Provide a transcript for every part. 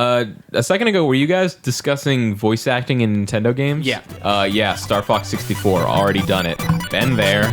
A second ago, were you guys discussing voice acting in Nintendo games? Yeah. Yeah, Star Fox 64, already done it. Been there.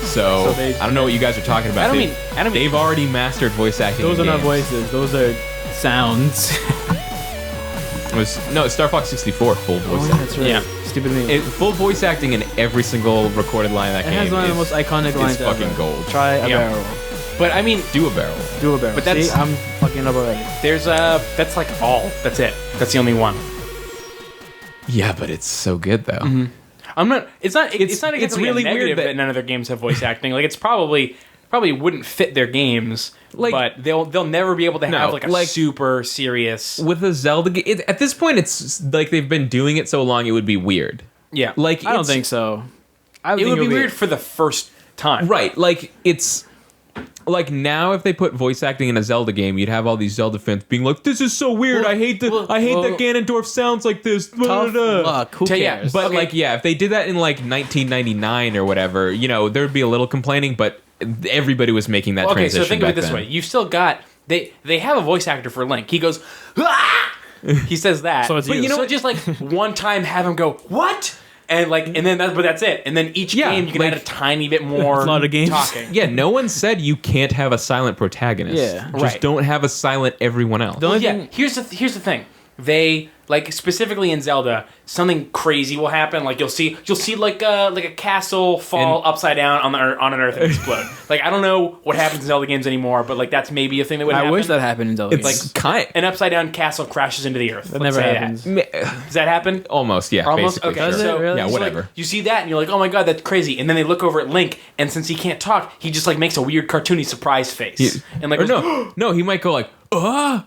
So I don't know what you guys are talking about. They've already mastered voice acting. Those in are not games. voices. Those are sounds. Star Fox 64 full voice acting. That's right. Yeah. Stupid me. Full voice acting in every single recorded line of that It game. has one of the most iconic lines It's fucking ever. gold. Try a Yeah. barrel. But I mean, Do a barrel. Do a barrel. But that's- See, I'm fucking up already. there's that's like all. That's it. That's the only one. Yeah, but it's so good though. I'm not. It's not. It's not. it's Exactly really a negative weird that, that- none of their games have voice acting. Like it's probably wouldn't fit their games. Like- but they'll never be able to have No, like a like- super serious. With a Zelda game, at this point, it's like they've been doing it so long, it would be weird. Yeah. Like I don't it's- think so. it would be weird for the first time. Right, like it's like now if they put voice acting in a Zelda game, you'd have all these Zelda fans being like, "This is so weird. I hate that Ganondorf sounds like this." Tough luck. Who Yeah, cares? But Okay. like, yeah, if they did that in like 1999 or whatever, there would be a little complaining. But everybody was making that Okay, transition. so think of it back this then. way: you've still got they have a voice actor for Link. He goes, "Ah!" He says that. So it's but you. so just like one time, have him go, "What?" And then that's it. And then each Yeah, game you can like- add a tiny bit more A lot of games. talking. Yeah, no one said you can't have a silent protagonist. Yeah. Just Right. don't have a silent everyone else. The only Yeah, thing- here's the thing. They like specifically in Zelda, something crazy will happen. Like you'll see like a castle fall upside down on an earth and explode. Like I don't know what happens in Zelda games anymore, but like that's maybe a thing that would I happen. wish that happened in Zelda. It's games. kind An upside down castle crashes into the earth. That Let's never say happens. Does that happen? almost, yeah, Almost basically. okay. Sure. Does it So really? Yeah, so, like, whatever. you see that and you're like, oh my god, that's crazy. And then they look over at Link, and since he can't talk, he just like makes a weird cartoony surprise face. And like Or goes, no, he might go like, "Ah."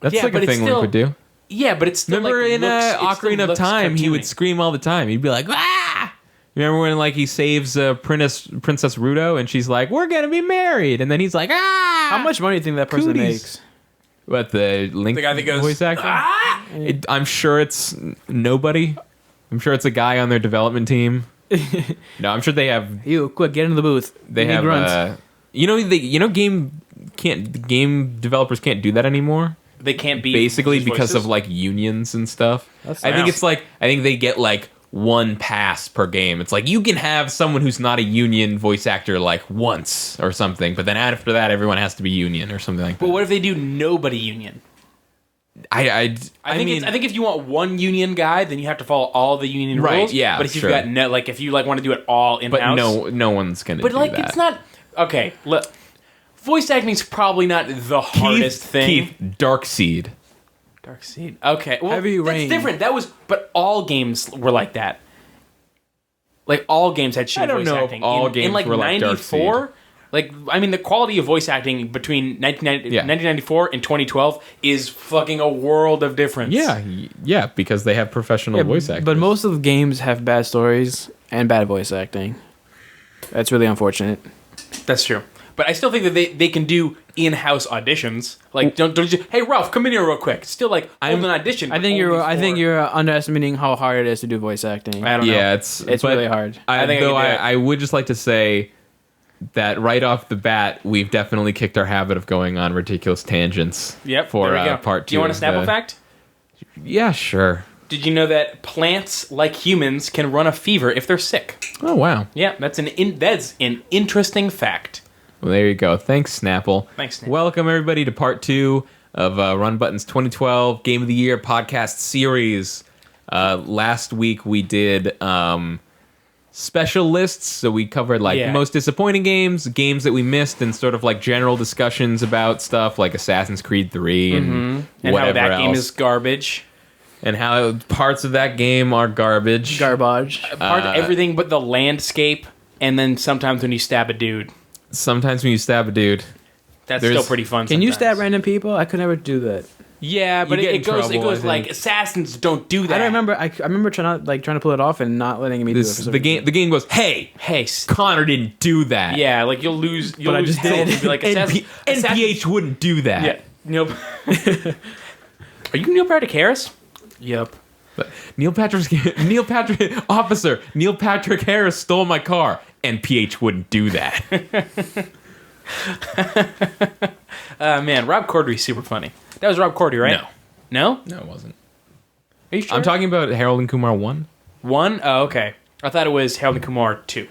That's Yeah, like but a it's thing still- Link would do. yeah, but it's still Remember like, in Ocarina of Time, he would cartoony. scream all the time. He'd be like, "Ah!" Remember when like he saves Princess Ruto and she's like, "We're gonna be married," and then he's like, "Ah!" How much money do you think that person Cooties. makes? What the Link The guy that goes, voice actor? "Ah!" I'm sure it's nobody. I'm sure it's a guy on their development team. No, I'm sure they have. You quick, get into the booth. They We need have. grunts. Game developers can't do that anymore. They can't be Basically voices. because of like unions and stuff. That's I think nice. it's like I think they get like one pass per game. It's like you can have someone who's not a union voice actor like once or something, but then after that everyone has to be union or something like that. But what if they do nobody union? I mean, I think if you want one union guy, then you have to follow all the union Right, rules. yeah, But if you've sure. got if you like want to do it all in but house, no one's gonna. But do like that. it's not okay. Look, voice acting's probably not the hardest thing. Keith Darkseid. Dark Seed. Okay, well, Heavy that's Rain. different. That was, but all games were like that. Like all games had shitty I don't voice know if acting. all in games like were like Dark Seed. 94. Like I mean, the quality of voice acting between 1994 and 2012 is fucking a world of difference. Yeah, because they have professional voice actors. But most of the games have bad stories and bad voice acting. That's really unfortunate. that's true. But I still think that they can do in-house auditions. Like don't you? Hey Ralph, come in here real quick. Still like hold an audition. I but think only for- you're underestimating how hard it is to do voice acting. I don't know. yeah, It's but really hard. I think I though can do it. I would just like to say that right off the bat, we've definitely kicked our habit of going on ridiculous tangents. Yep. For there we go. part 2. Do you want a of Snapple the- fact? Yeah, sure. Did you know that plants, like humans, can run a fever if they're sick? Oh wow. Yeah, that's an interesting fact. Well, there you go. Thanks, Snapple. Thanks, Snapple. Welcome everybody to part 2 of Run Button's 2012 Game of the Year podcast series. Last week we did special lists, so we covered like Yeah. most disappointing games that we missed, and sort of like general discussions about stuff like Assassin's Creed 3 and And whatever how that game else. is garbage. And how parts of that game are garbage. Garbage. Part of everything but the landscape, and then sometimes when you stab a dude. Sometimes when you stab a dude, That's There's- still pretty fun. Can you stab sometimes. random people? I could never do that. Yeah, but You get it in goes. trouble, I like think. assassins don't do that. I don't remember. I remember trying to pull it off and not letting me do it. This, for some the reason. game goes, hey, Hey, Connor didn't do that. yeah, like you'll lose. You'll But I lose just health did. and be like NPH wouldn't do that. Yeah, Neil. Are you Neil Patrick Harris? Yep. But Neil Patrick Harris stole my car. NPH wouldn't do that. Man, Rob Corddry's super funny. That was Rob Corddry, right? No? No, it wasn't. Are you sure? I'm talking about Harold and Kumar 1. 1? Oh, okay. I thought it was Harold and Kumar 2.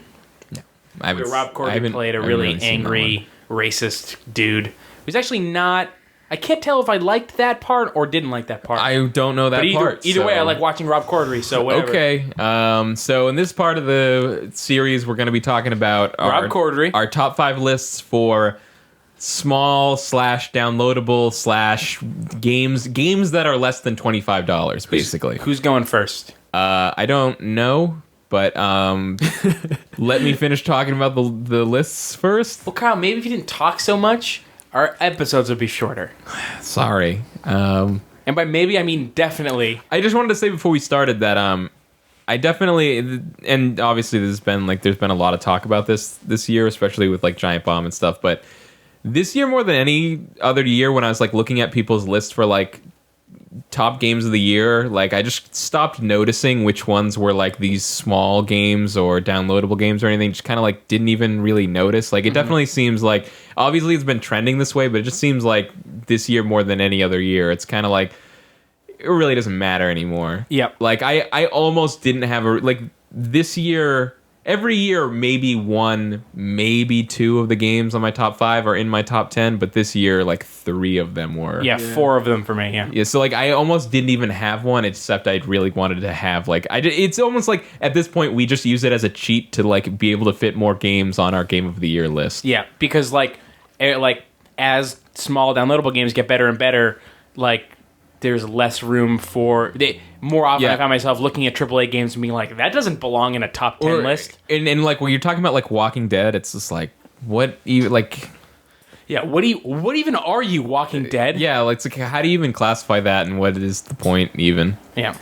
I haven't, Where Rob I Corddry haven't- played a I haven't really seen that angry, racist dude. He was actually not... I can't tell if I liked that part or didn't like that part. one. I don't know that but part. either way, so- I like watching Rob Corddry, so whatever. Okay. So in this part of the series, we're going to be talking about Rob Corddry. our top 5 lists for small / downloadable / games that are less than $25, basically. Who's going first? I don't know, but let me finish talking about the lists first. Well, Kyle, maybe if you didn't talk so much, our episodes would be shorter. Sorry. And by maybe, I mean definitely. I just wanted to say before we started that I definitely, and obviously there's been a lot of talk about this year, especially with like Giant Bomb and stuff, but this year more than any other year when I was like looking at people's lists for like top games of the year, like I just stopped noticing which ones were like these small games or downloadable games or anything. Just kind of like didn't even really notice. Like it definitely seems like, obviously it's been trending this way, but it just seems like this year more than any other year, it's kind of like it really doesn't matter anymore. Yep. Like I almost didn't have like this year. Every year, maybe 1, maybe 2 of the games on my top 5 are in my top 10, but this year, like 3 of them were. Yeah, 4 of them for me, yeah. Yeah, so like I almost didn't even have one, except I really wanted to have like it's almost like at this point we just use it as a cheat to like be able to fit more games on our game of the year list. Yeah, because like as small downloadable games get better and better, like there's less room for more often. Yeah. I find myself looking at AAA games and being like, that doesn't belong in a top 10 list. And like when you're talking about like Walking Dead, it's just like what even like Yeah, what even are you, Walking Dead? yeah, like it's like how do you even classify that and what is the point even? Yeah.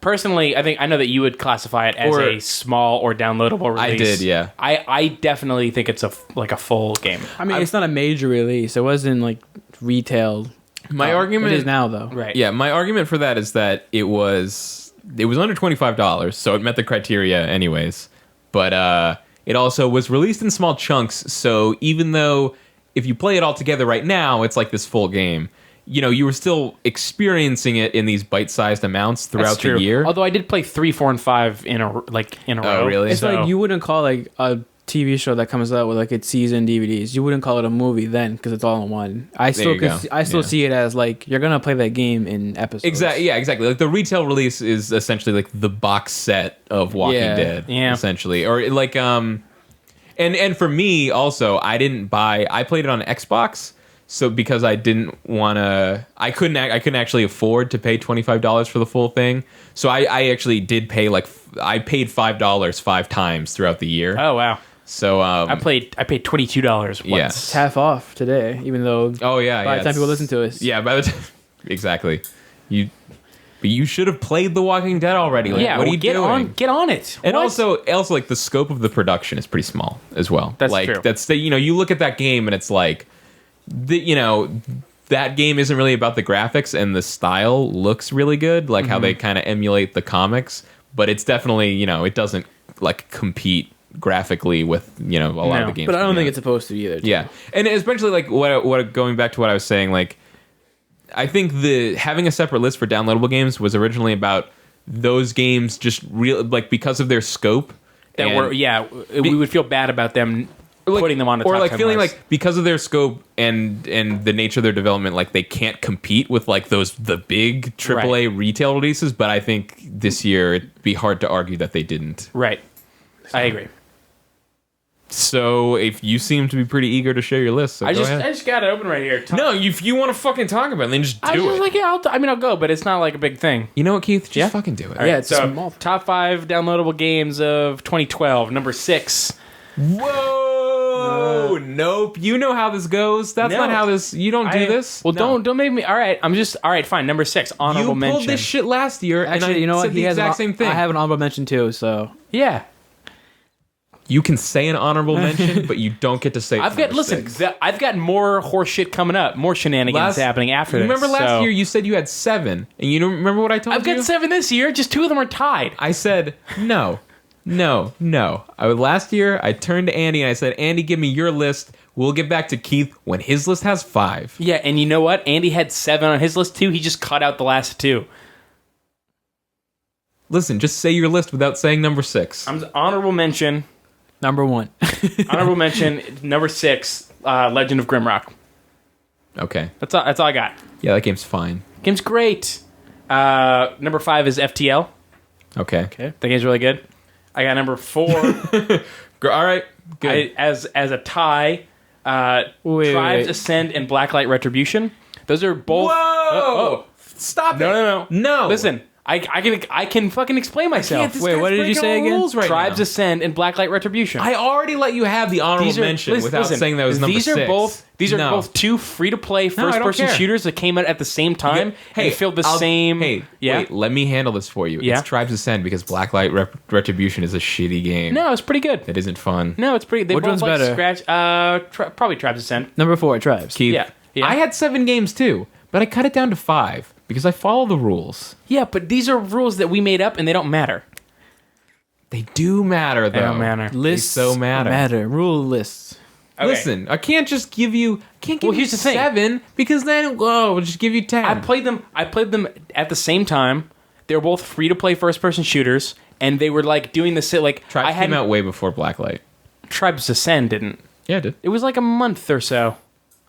Personally, I know that you would classify it as Or- a small or downloadable release. I did, yeah. I definitely think it's a full game. I mean, it's not a major release. It wasn't like retail. My argument It is now, though. Right. Yeah, my argument for that is that it was under $25, so it met the criteria anyways. But it also was released in small chunks, so even though if you play it all together right now, it's like this full game. You know, you were still experiencing it in these bite-sized amounts throughout That's true. the year. Although I did play 3, 4, and 5 in a row. really? It's So- like you wouldn't call like a TV show that comes out with like its season DVDs. You wouldn't call it a movie then because it's all in one. I still you go. I still Yeah. see it as like you're gonna play that game in episodes. Exactly. Yeah, exactly. Like the retail release is essentially like the box set of Walking Yeah. Dead, Yeah. essentially. Or like and for me also, I played it on Xbox, so because I didn't want to, I couldn't actually afford to pay $25 for the full thing. So I actually did pay I paid $5 5 times throughout the year. Oh wow. So I paid $22 once. Yeah. It's half off today, even though oh yeah, by yeah, the time it's- people listen to us. Yeah, by the time exactly. But you should have played The Walking Dead already. Like, Yeah, what are well, you get doing? on on it. And What? also like the scope of the production is pretty small as well. That's like true. that's the you look at that game and it's like that game isn't really about the graphics and the style looks really good, like how they kind of emulate the comics, but it's definitely, it doesn't like compete graphically with, a lot of the games. But I don't coming think out. it's supposed to either. Yeah, and especially like what going back to what I was saying, like I think having a separate list for downloadable games was originally about those games just because of their scope. that and we would feel bad about them putting them on the top or like 10 feeling list. like because of their scope and the nature of their development, like they can't compete with like the big AAA retail releases. But I think this year it'd be hard to argue that they didn't. Right. I agree. So if you seem to be pretty eager to share your list, so I go ahead. just got it open right here. No, if you want to fucking talk about it, then just I do was it. just like, yeah, I'll go, but it's not like a big thing. You know what, Keith? Just Yeah? fucking do it. Yeah, it's So, small. top 5 downloadable games of 2012. Number 6. Whoa! No, nope. You know how this goes. That's No. not how this. You don't do this. Well, No. don't make me. All right, all right. Fine. Number 6, honorable You mention. pulled this shit last year, and Actually, I you know what? said the exact same thing. I have an honorable mention too. So Yeah, You can say an honorable mention, but you don't get to say. I've got. number Listen, 6. I've got more horse shit coming up, more shenanigans happening after this. Remember last so- year you said you had 7, and you don't remember what I told I've you? got 7 this year. Just 2 of them are tied. I said no. Last year I turned to Andy and I said, Andy, give me your list. We'll get back to Keith when his list has 5. Yeah, and you know what? Andy had 7 on his list too. He just cut out the last 2. Listen, just say your list without saying number 6. I'm honorable mention. number 1. Honorable mention. Number 6. Legend of Grimrock. Okay. That's all I got. Yeah, that game's fine. Game's great. Number 5 is FTL. Okay. That game's really good. I got number 4. All right. Good. as a tie. Wait, Tribes wait. Ascend and Blacklight Retribution. Those are both. Whoa! Stop it! No. No! Listen, I can fucking explain myself. This Wait, guy's what did you breaking say all again? rules right Tribes now. Ascend and Blacklight Retribution. I already let you have the honorable mention without saying that was number 6. These are No. both 2 free-to-play I don't first-person care. shooters that came out at the same time and filled the same. Hey, yeah. wait, let me handle this for you. Yeah? It's Tribes Ascend because Blacklight Retribution is a shitty game. No, it's pretty good. It isn't fun. No, it's pretty. They Which both one's like better? scratch. Probably Tribes Ascend. Number 4, Tribes. Keith, Yeah. I had 7 games too, but I cut it down to 5 because I follow the rules. Yeah, but these are rules that we made up and they don't matter. They do matter, though. They don't matter. Lists so matter. Rule lists. Okay. Listen, I can't just give you. Can't give Well, you here's the thing. 7 because then we'll just give you 10. I played them at the same time. They were both free to play first person shooters, and they were like doing the like. Tribes I had came out way before Blacklight. Tribes Ascend didn't. Yeah, it did. It was like a month or so.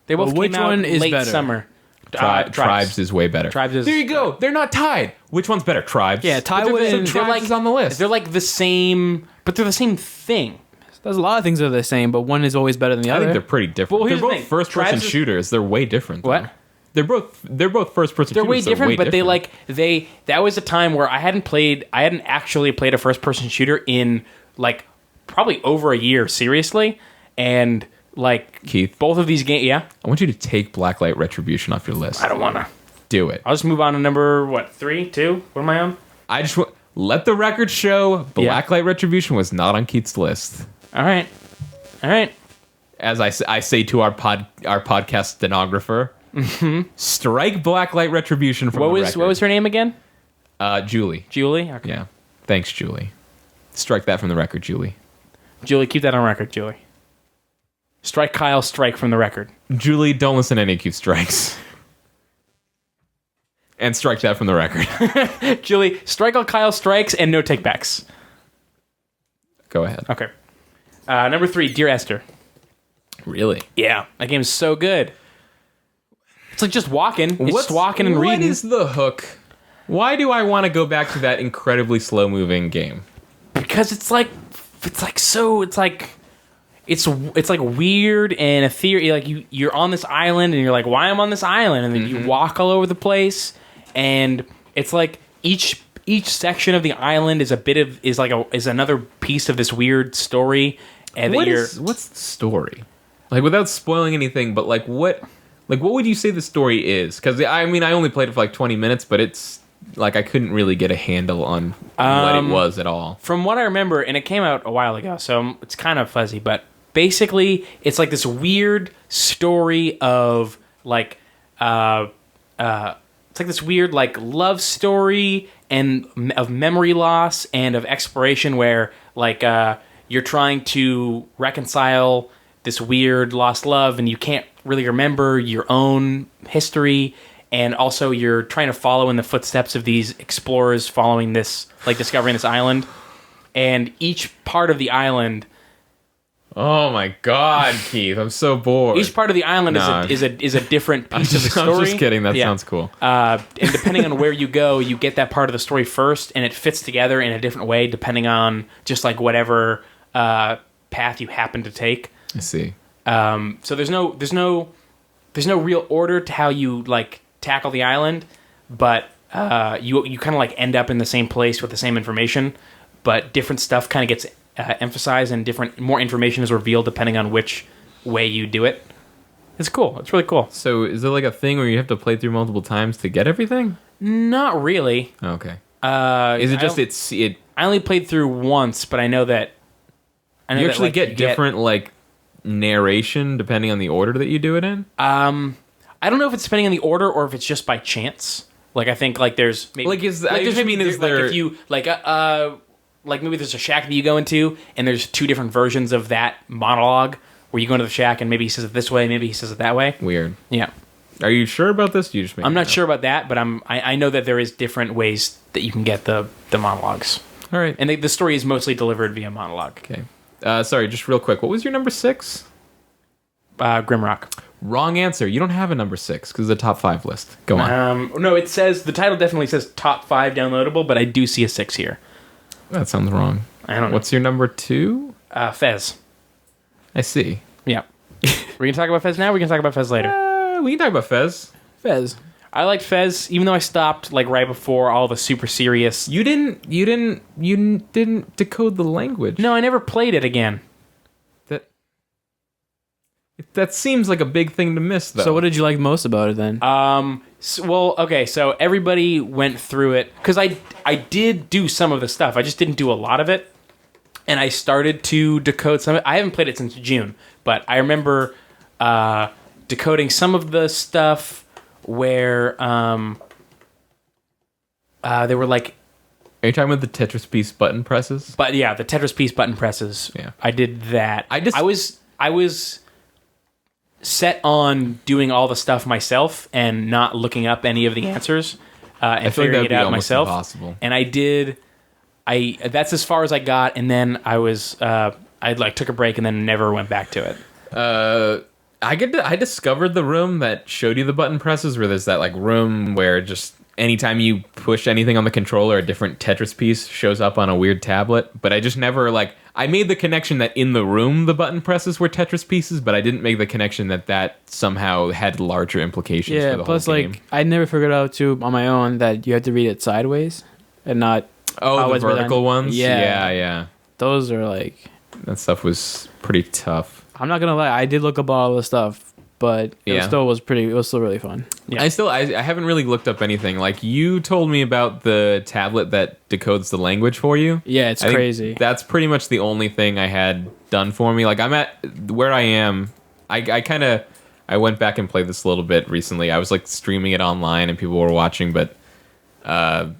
They both Well, which came out one is late better? summer. Tribes is way better. Tribes is- There you go. They're not tied. Which one's better? Tribes. Yeah, tie But they're- wouldn't- so Tribes is on the list. They're like the same, but they're the same thing. There's a lot of things that are the same, but one is always better than the I other. think they're pretty different. Well, they're here's the both thing. first-person Tribes is- shooters. They're way different. though. What? They're both first-person. They're shooters. way different, but different. that was a time where I hadn't actually played a first person shooter in like probably over a year, seriously. And like Keith, both of these games, yeah. I want you to take Blacklight Retribution off your list. I don't wanna. Do it. I'll just move on to number 3, 2. What am I on? I just let the record show Yeah. Blacklight Retribution was not on Keith's list. All right. As I say to our podcast stenographer, strike Blacklight Retribution from What the was record. what was her name again? Julie? Julie. Okay. Yeah. Thanks, Julie. Strike that from the record, Julie. Julie, keep that on record, Julie. Strike Kyle, strike from the record. Julie, don't listen to any Keith strikes. And strike that from the record. Julie, strike all Kyle strikes and no takebacks. Go ahead. Okay. Number 3, Dear Esther. Really? Yeah, that game's so good. It's like just walking. It's just walking and reading. What is the hook? Why do I want to go back to that incredibly slow-moving game? Because it's like weird and ethereal. Like you're on this island and you're like, why am I on this island? And then you walk all over the place, and it's like each section of the island is is another piece of this weird story. And What's the story? Like, without spoiling anything, but what would you say the story is? Because I only played it for like 20 minutes, but it's like I couldn't really get a handle on what it was at all. From what I remember, and it came out a while ago, so it's kind of fuzzy, but basically it's like this weird story of like it's like this weird like love story and of memory loss and of exploration where like you're trying to reconcile this weird lost love and you can't really remember your own history, and also you're trying to follow in the footsteps of these explorers following this, like discovering this island, and each part of the island, Oh my God, Keith! I'm so bored. each part of the island No. is a different piece of the I'm story. just kidding. That Yeah. sounds cool. And depending on where you go, you get that part of the story first, and it fits together in a different way depending on just like whatever path you happen to take. I see. So there's no real order to how you like tackle the island, but you kind of like end up in the same place with the same information, but different stuff kind of gets emphasized and more information is revealed depending on which way you do it. It's cool. It's really cool. So is it like a thing where you have to play through multiple times to get everything? Not really. Okay. Is Is it just it? I only played through once, but I know that. You actually get different like narration depending on the order that you do it in. I don't know if it's depending on the order or if it's just by chance. Like I think like there's maybe Like, is- I there's just maybe mean, is like there- if you like maybe there's a shack that you go into and there's two different versions of that monologue where you go into the shack and maybe he says it this way, maybe he says it that way. Weird. Yeah. Are you sure about this? You just I'm not sure about that, but I know that there is different ways that you can get the monologues. All right. And the story is mostly delivered via monologue. Okay. Sorry, just real quick. What was your number 6? Grimrock. Wrong answer. You don't have a number 6 because it's a top 5 list. Go on. No, it says the title definitely says top 5 downloadable, but I do see a 6 here. That sounds wrong. I don't know. What's your number 2? Fez. I see. Yeah. We're gonna talk about Fez now. We're gonna talk about Fez later. We can talk about Fez. Fez. I liked Fez, even though I stopped like right before all the super serious. You didn't decode the language. No, I never played it again. That seems like a big thing to miss, though. So what did you like most about it then? So everybody went through it because I did do some of the stuff. I just didn't do a lot of it, and I started to decode some of it. I haven't played it since June, but I remember decoding some of the stuff where they were like. Are you talking about the Tetris piece button presses? But yeah, the Tetris piece button presses. Yeah. I did that. I was set on doing all the stuff myself and not looking up any of the answers and figuring it out myself. Impossible. And I did. That's as far as I got, and then I took a break and then never went back to it. I discovered the room that showed you the button presses, where there's that like room where just anytime you push anything on the controller, a different Tetris piece shows up on a weird tablet. But I just never I made the connection that in the room the button presses were Tetris pieces, but I didn't make the connection that somehow had larger implications for the plus whole game. like I never figured out too on my own that you have to read it sideways and not Oh, how the it's written. vertical ones? Yeah. Yeah. Those are like That stuff was pretty tough. I'm not gonna lie, I did look up all the stuff, but it Yeah. still was still really fun. Yeah. I haven't really looked up anything. Like, you told me about the tablet that decodes the language for you. Yeah, it's I think crazy. That's pretty much the only thing I had done for me. Like, I'm at where I am. I went back and played this a little bit recently. I was like streaming it online and people were watching, but the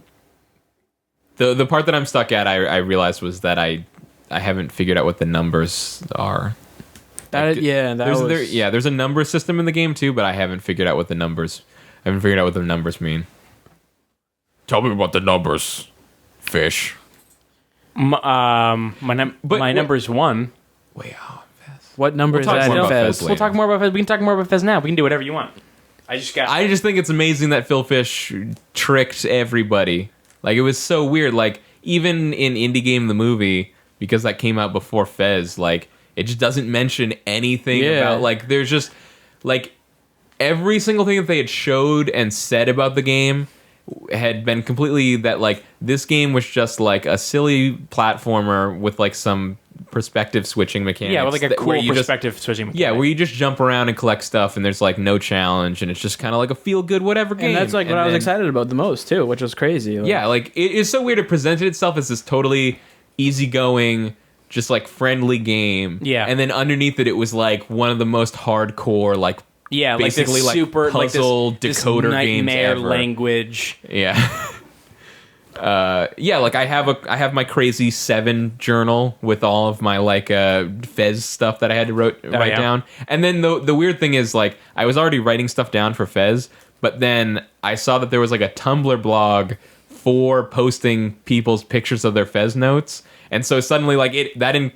part that I'm stuck at, I realized was that I haven't figured out what the numbers are. There's There's a number system in the game too, but I haven't figured out what the numbers mean. Tell me about the numbers, fish. My number's 1. Wait, what number is talk that more in about Fez? Fez later. We'll talk more about Fez. We can talk more about Fez now. We can do whatever you want. I just think it's amazing that Phil Fish tricked everybody. Like, it was so weird. Like, even in Indie Game the movie, because that came out before Fez, like, it just doesn't mention anything about, like, there's just, like, every single thing that they had showed and said about the game had been completely that, like, this game was just, like, a silly platformer with, like, some perspective switching mechanics. Yeah, with like a where cool you just- perspective switching mechanic. Yeah, where you just jump around and collect stuff, and there's like no challenge, and it's just kind of like a feel good whatever game. And that's like what I was then- excited about the most too, which was crazy. Like, Yeah, like it is so weird. It presented itself as this totally easygoing, just like friendly game. Yeah. and then underneath it was like one of the most hardcore, like Yeah, basically like this super puzzle like this decoder games nightmare ever. language. Yeah. Yeah, like I have my Crazy 7 journal with all of my like Fez stuff that I had to write yeah. down. And then the weird thing is, like, I was already writing stuff down for Fez, but then I saw that there was like a Tumblr blog for posting people's pictures of their Fez notes. And so suddenly, like,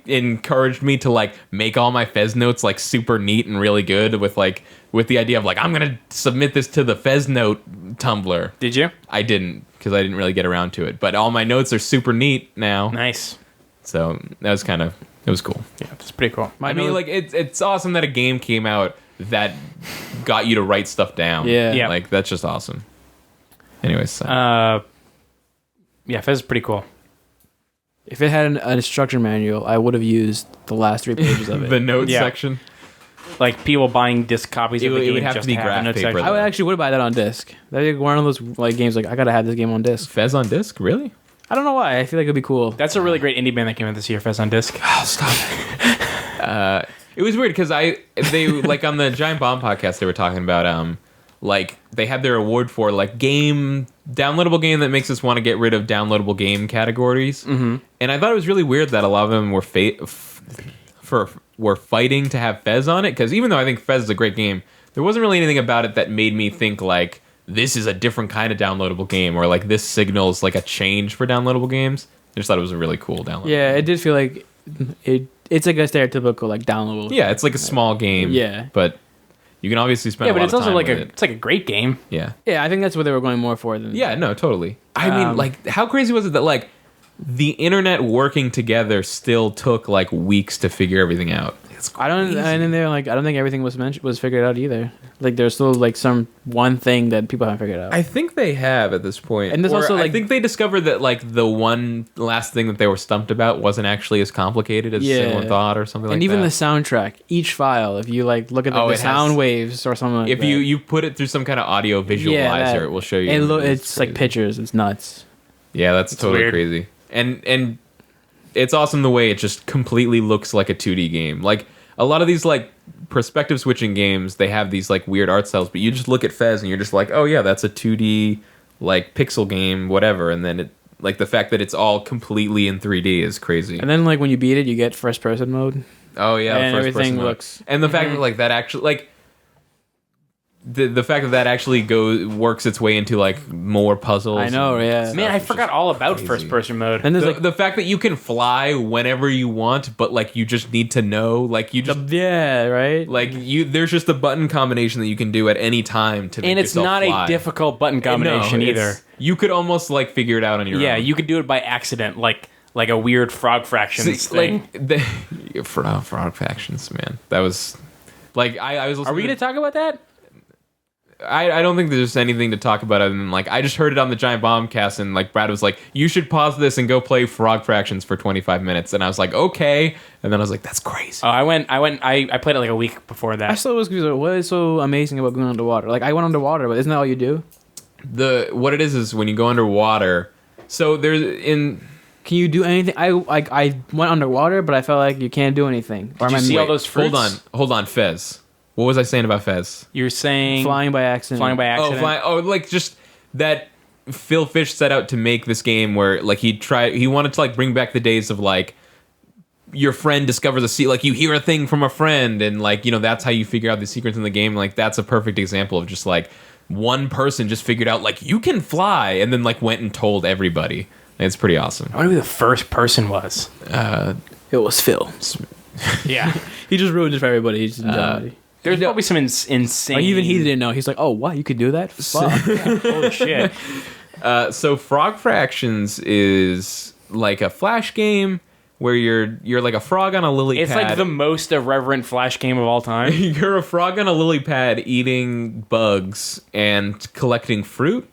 encouraged me to like make all my Fez notes like super neat and really good with the idea of like, I'm gonna submit this to the Fez note Tumblr. Did you? I didn't, because I didn't really get around to it. But all my notes are super neat now. Nice. So that was it was cool. Yeah, that's pretty cool. I mean, like, it's awesome that a game came out that got you to write stuff down. Yeah. Yeah. Like, that's just awesome. Anyways, so. Yeah, Fez is pretty cool. If it had an instruction manual, I would have used the last 3 pages of it. the notes Yeah. section. like people buying disc copies of the game. It would have just to be have graph no paper, section. I would actually buy that on disc. That'd be one of those like games like I gotta have this game on disc. Fez on disc, really? I don't know why. I feel like it'd be cool. That's a really great indie band that came out this year, Fez on disc. Oh, stop it. It was weird because they like on the Giant Bomb podcast they were talking about like they had their award for like downloadable game that makes us want to get rid of downloadable game categories. Mm-hmm. And I thought it was really weird that a lot of them were fighting to have Fez on it, because even though I think Fez is a great game, there wasn't really anything about it that made me think like this is a different kind of downloadable game, or like this signals like a change for downloadable games. I just thought it was a really cool downloadable Yeah, game. it did feel like it's like a stereotypical like downloadable. Yeah, it's like a small game. Yeah. But you can obviously spend Yeah, a but lot it's of also time like with it's like a great game. Yeah. Yeah, I think that's what they were going more for than. Yeah, no, totally. I mean, like, how crazy was it that, like, the internet working together still took, like, weeks to figure everything out? It's I don't. crazy. And then they're like, I don't think everything was figured out either. Like, there's still like some one thing that people haven't figured out. I think they have at this point. And there's Or also, I like- think they discovered that, like, the one last thing that they were stumped about wasn't actually as complicated as someone thought or something like and that. even the soundtrack, each file, if you like look at Oh, the it sound has- waves or something like if that. you put it through some kind of audio visualizer, it will show you. It's like crazy. pictures. It's nuts. Yeah, that's totally weird. crazy. And it's awesome the way it just completely looks like a 2D game. Like a lot of these like perspective switching games, they have these like weird art styles, but you just look at Fez and you're just like, "Oh yeah, that's a 2D like pixel game, whatever." And then it like the fact that it's all completely in 3D is crazy. And then like when you beat it, you get first person mode. Oh yeah, and the first everything person mode. looks- and the fact that like that actually like the fact that actually works its way into like more puzzles. I know, and yeah. stuff Man, I is forgot just all about crazy. first person mode. And there's The, like the fact that you can fly whenever you want, but like you just need to know, like you just yeah, right. like you. There's just a button combination that you can do at any time to make And it's yourself not fly. a difficult button combination No, either. it's- You could almost like figure it out on your Yeah, own. you could do it by accident, like a weird frog fractions See, thing. like the frog factions, man. That was like I was. Are we going to talk about that? I don't think there's anything to talk about other than like I just heard it on the Giant Bomb cast and like Brad was like, you should pause this and go play Frog Fractions for 25 minutes, and I was like, okay, and then I was like, that's crazy. Oh, I played it like a week before I that. still was confused. What is so amazing about going underwater? Like I went underwater, but isn't that all you do? What it is when you go underwater. So there's in Can you do anything? I went underwater, but I felt like you can't do anything. Or Did you am I see all those fruits? hold on, Fez. What was I saying about Fez? You're saying flying by accident? flying by accident. Like just that Phil Fish set out to make this game where like he wanted to like bring back the days of like your friend discovers a secret, like you hear a thing from a friend and like, you know, that's how you figure out the secrets in the game. Like that's a perfect example of just like one person just figured out like you can fly and then like went and told everybody. And it's pretty awesome. I wonder who the first person was. It was Phil. Yeah. He just ruined it for everybody. He just didn't tell anybody. There's probably some insane. Or even he didn't know. He's like, oh, what? You could do that? Fuck. Holy shit. So Frog Fractions is like a flash game where you're like a frog on a lily It's pad. like the most irreverent Flash game of all time. You're a frog on a lily pad eating bugs and collecting fruit,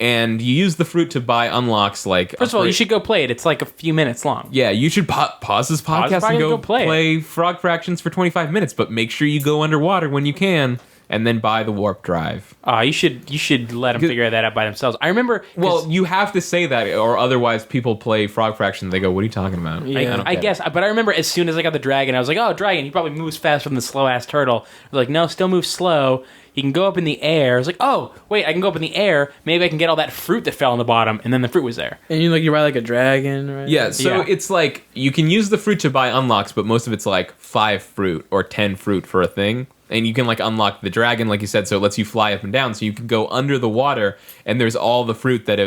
and you use the fruit to buy unlocks like. First of all, you should go play it. It's like a few minutes long. Yeah, you should pause this podcast and go play Frog Fractions for 25 minutes, but make sure you go underwater when you can, and then buy the warp drive. You should let them figure that out by themselves. I remember. 'cause Well, you have to say that, or otherwise people play Frog Fraction. They go, "What are you talking about?" Yeah. I guess, but I remember as soon as I got the dragon, I was like, "Oh, dragon! He probably moves faster than the slow ass turtle." I was like, "No, still moves slow. He can go up in the air." I was like, "Oh, wait, I can go up in the air. Maybe I can get all that fruit that fell on the bottom." And then the fruit was there. And you ride like a dragon, right? Yeah, so Yeah. it's like you can use the fruit to buy unlocks, but most of it's like 5 fruit or 10 fruit for a thing. And you can like unlock the dragon, like you said, so it lets you fly up and down. So you can go under the water, and there's all the fruit that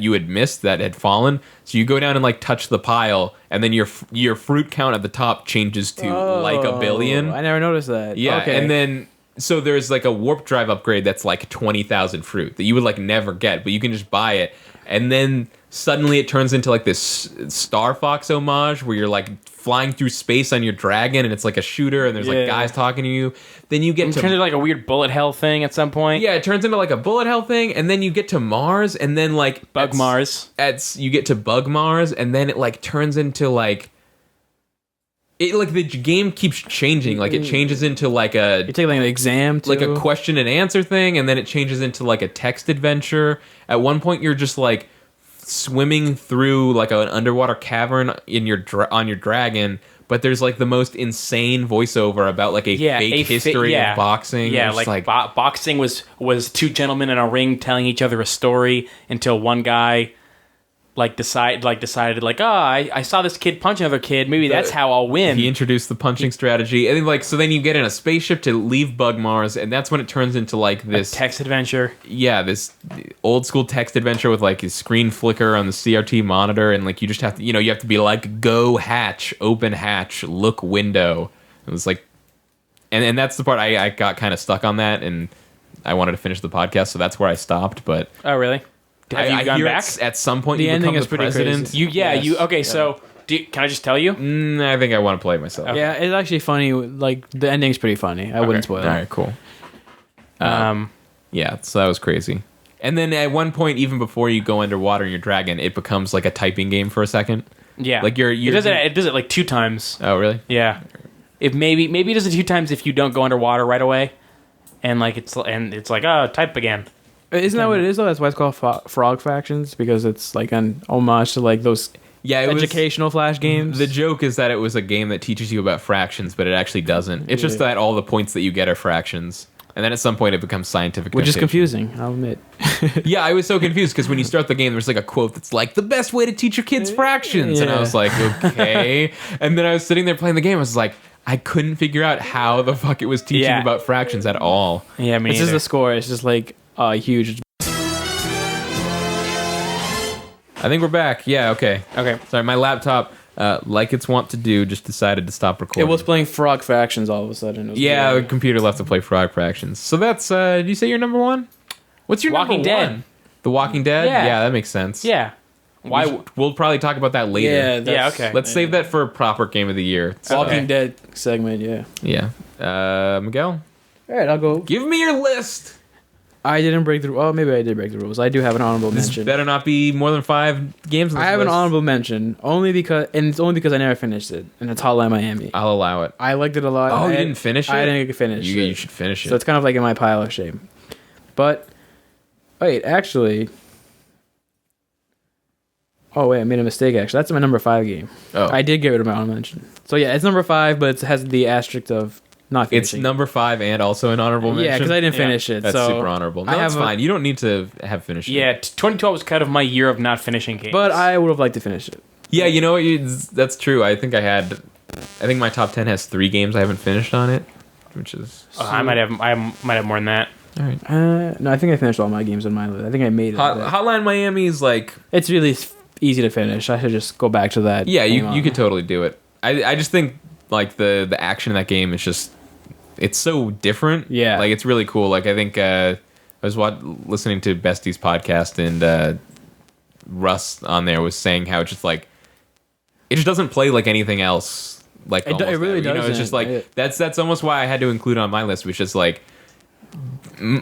you had missed that had fallen. So you go down and like touch the pile, and then your fruit count at the top changes to like a billion. I never noticed that. Yeah, Okay. and then so there's like a warp drive upgrade that's like 20,000 fruit that you would like never get, but you can just buy it, and then suddenly it turns into like this Star Fox homage where you're like flying through space on your dragon, and it's like a shooter, and there's Yeah. like guys talking to you. Then you get It turned into like a weird bullet hell thing at some point. yeah, it turns into like a bullet hell thing, and then you get to Mars, and then like Bug Mars. you get to Bug Mars, and then it like turns into like Like the game keeps changing. Like it changes into like a You take like an exam too. like a question and answer thing, and then it changes into like a text adventure. At one point, you're just like swimming through like an underwater cavern in your on your dragon, but there's like the most insane voiceover about like a fake history of boxing. Yeah, It's like boxing was two gentlemen in a ring telling each other a story until one guy decided I saw this kid punch another kid. Maybe that's how I'll win. He introduced the punching strategy, and then so then you get in a spaceship to leave Bug Mars, and that's when it turns into like this text adventure. Yeah, this old school text adventure with like a screen flicker on the CRT monitor, and like you just have to, you have to be like, go hatch, open hatch, look window. It was like, and that's the part I got kind of stuck on that, and I wanted to finish the podcast, so that's where I stopped. But oh, really? Have you gone back? At some point, The you ending become is the pretty president. crazy. Okay, so can I just tell you? I think I want to play it myself. Yeah, it's actually funny. Like the ending's pretty funny. I wouldn't spoil All it. right, cool. Yeah, so that was crazy. And then at one point, even before you go underwater in your dragon, it becomes like a typing game for a second. Yeah, Like it does it like 2 times. Oh, really? Yeah, if maybe it does it 2 times if you don't go underwater right away, and it's like type again. Isn't that what it is though? That's why it's called Frog Fractions, because it's like an homage to like those educational flash games. The joke is that it was a game that teaches you about fractions, but it actually doesn't. It's just that all the points that you get are fractions. And then at some point it becomes scientific which is notation. confusing, I'll admit. Yeah, I was so confused because when you start the game, there's like a quote that's like, the best way to teach your kids fractions. And I was like, okay. And then I was sitting there playing the game. I was like, I couldn't figure out how the fuck it was teaching about fractions at all. Yeah, It's just the score. It's just like huge. I think we're back. Yeah, okay. Okay. Sorry, my laptop, like it's wont to do, just decided to stop recording. It was playing Frog Fractions all of a sudden. It was Yeah, weird. the computer left to play Frog Fractions. So that's, did you say your number one? What's your Walking number Dead. one? The Walking Dead? Yeah. that makes sense. Yeah. Why? We'll probably talk about that later. Yeah, that's- okay. Let's save that for a proper Game of the Year. Walking Okay. Dead segment, yeah. Yeah. Miguel, All right, I'll go. give me your list. I didn't break the. Oh, maybe I did break the rules. I do have an honorable This mention. better not be more than 5 games on I this have an list. honorable mention it's only because I never finished it, and it's Hotline Miami. I'll allow it. I liked it a lot. Oh, I you didn't finish it? I didn't finish You it. should finish it. So it's kind of like in my pile of shame. But wait, actually. Oh wait, I made a mistake. Actually, that's my number 5 game. oh. I did get rid of my honorable mention. So yeah, it's number 5, but it has the asterisk of not It's finishing. number 5 and also an honorable mention. Yeah, because I didn't Yeah. finish it. That's so super honorable. No, I that's have a- fine. You don't need to have finished it. Yeah, 2012 was kind of my year of not finishing games. But I would have liked to finish it. Yeah, you know what? That's true. I think my top 10 has 3 games I haven't finished on it, which is... I might have more than that. All right. No, I think I finished all my games on my list. I think I made it. Hotline Miami is like... It's really easy to finish. I should just go back to that. Yeah, Hang on. you could totally do it. I just think like the action in that game is just... It's so different. Yeah. Like, it's really cool. Like, I think I was listening to Bestie's podcast, and Russ on there was saying how it's just like... It just doesn't play like anything else. Like It really ever, you know? It's doesn't. just like... Yeah. That's almost why I had to include it on my list, which is like...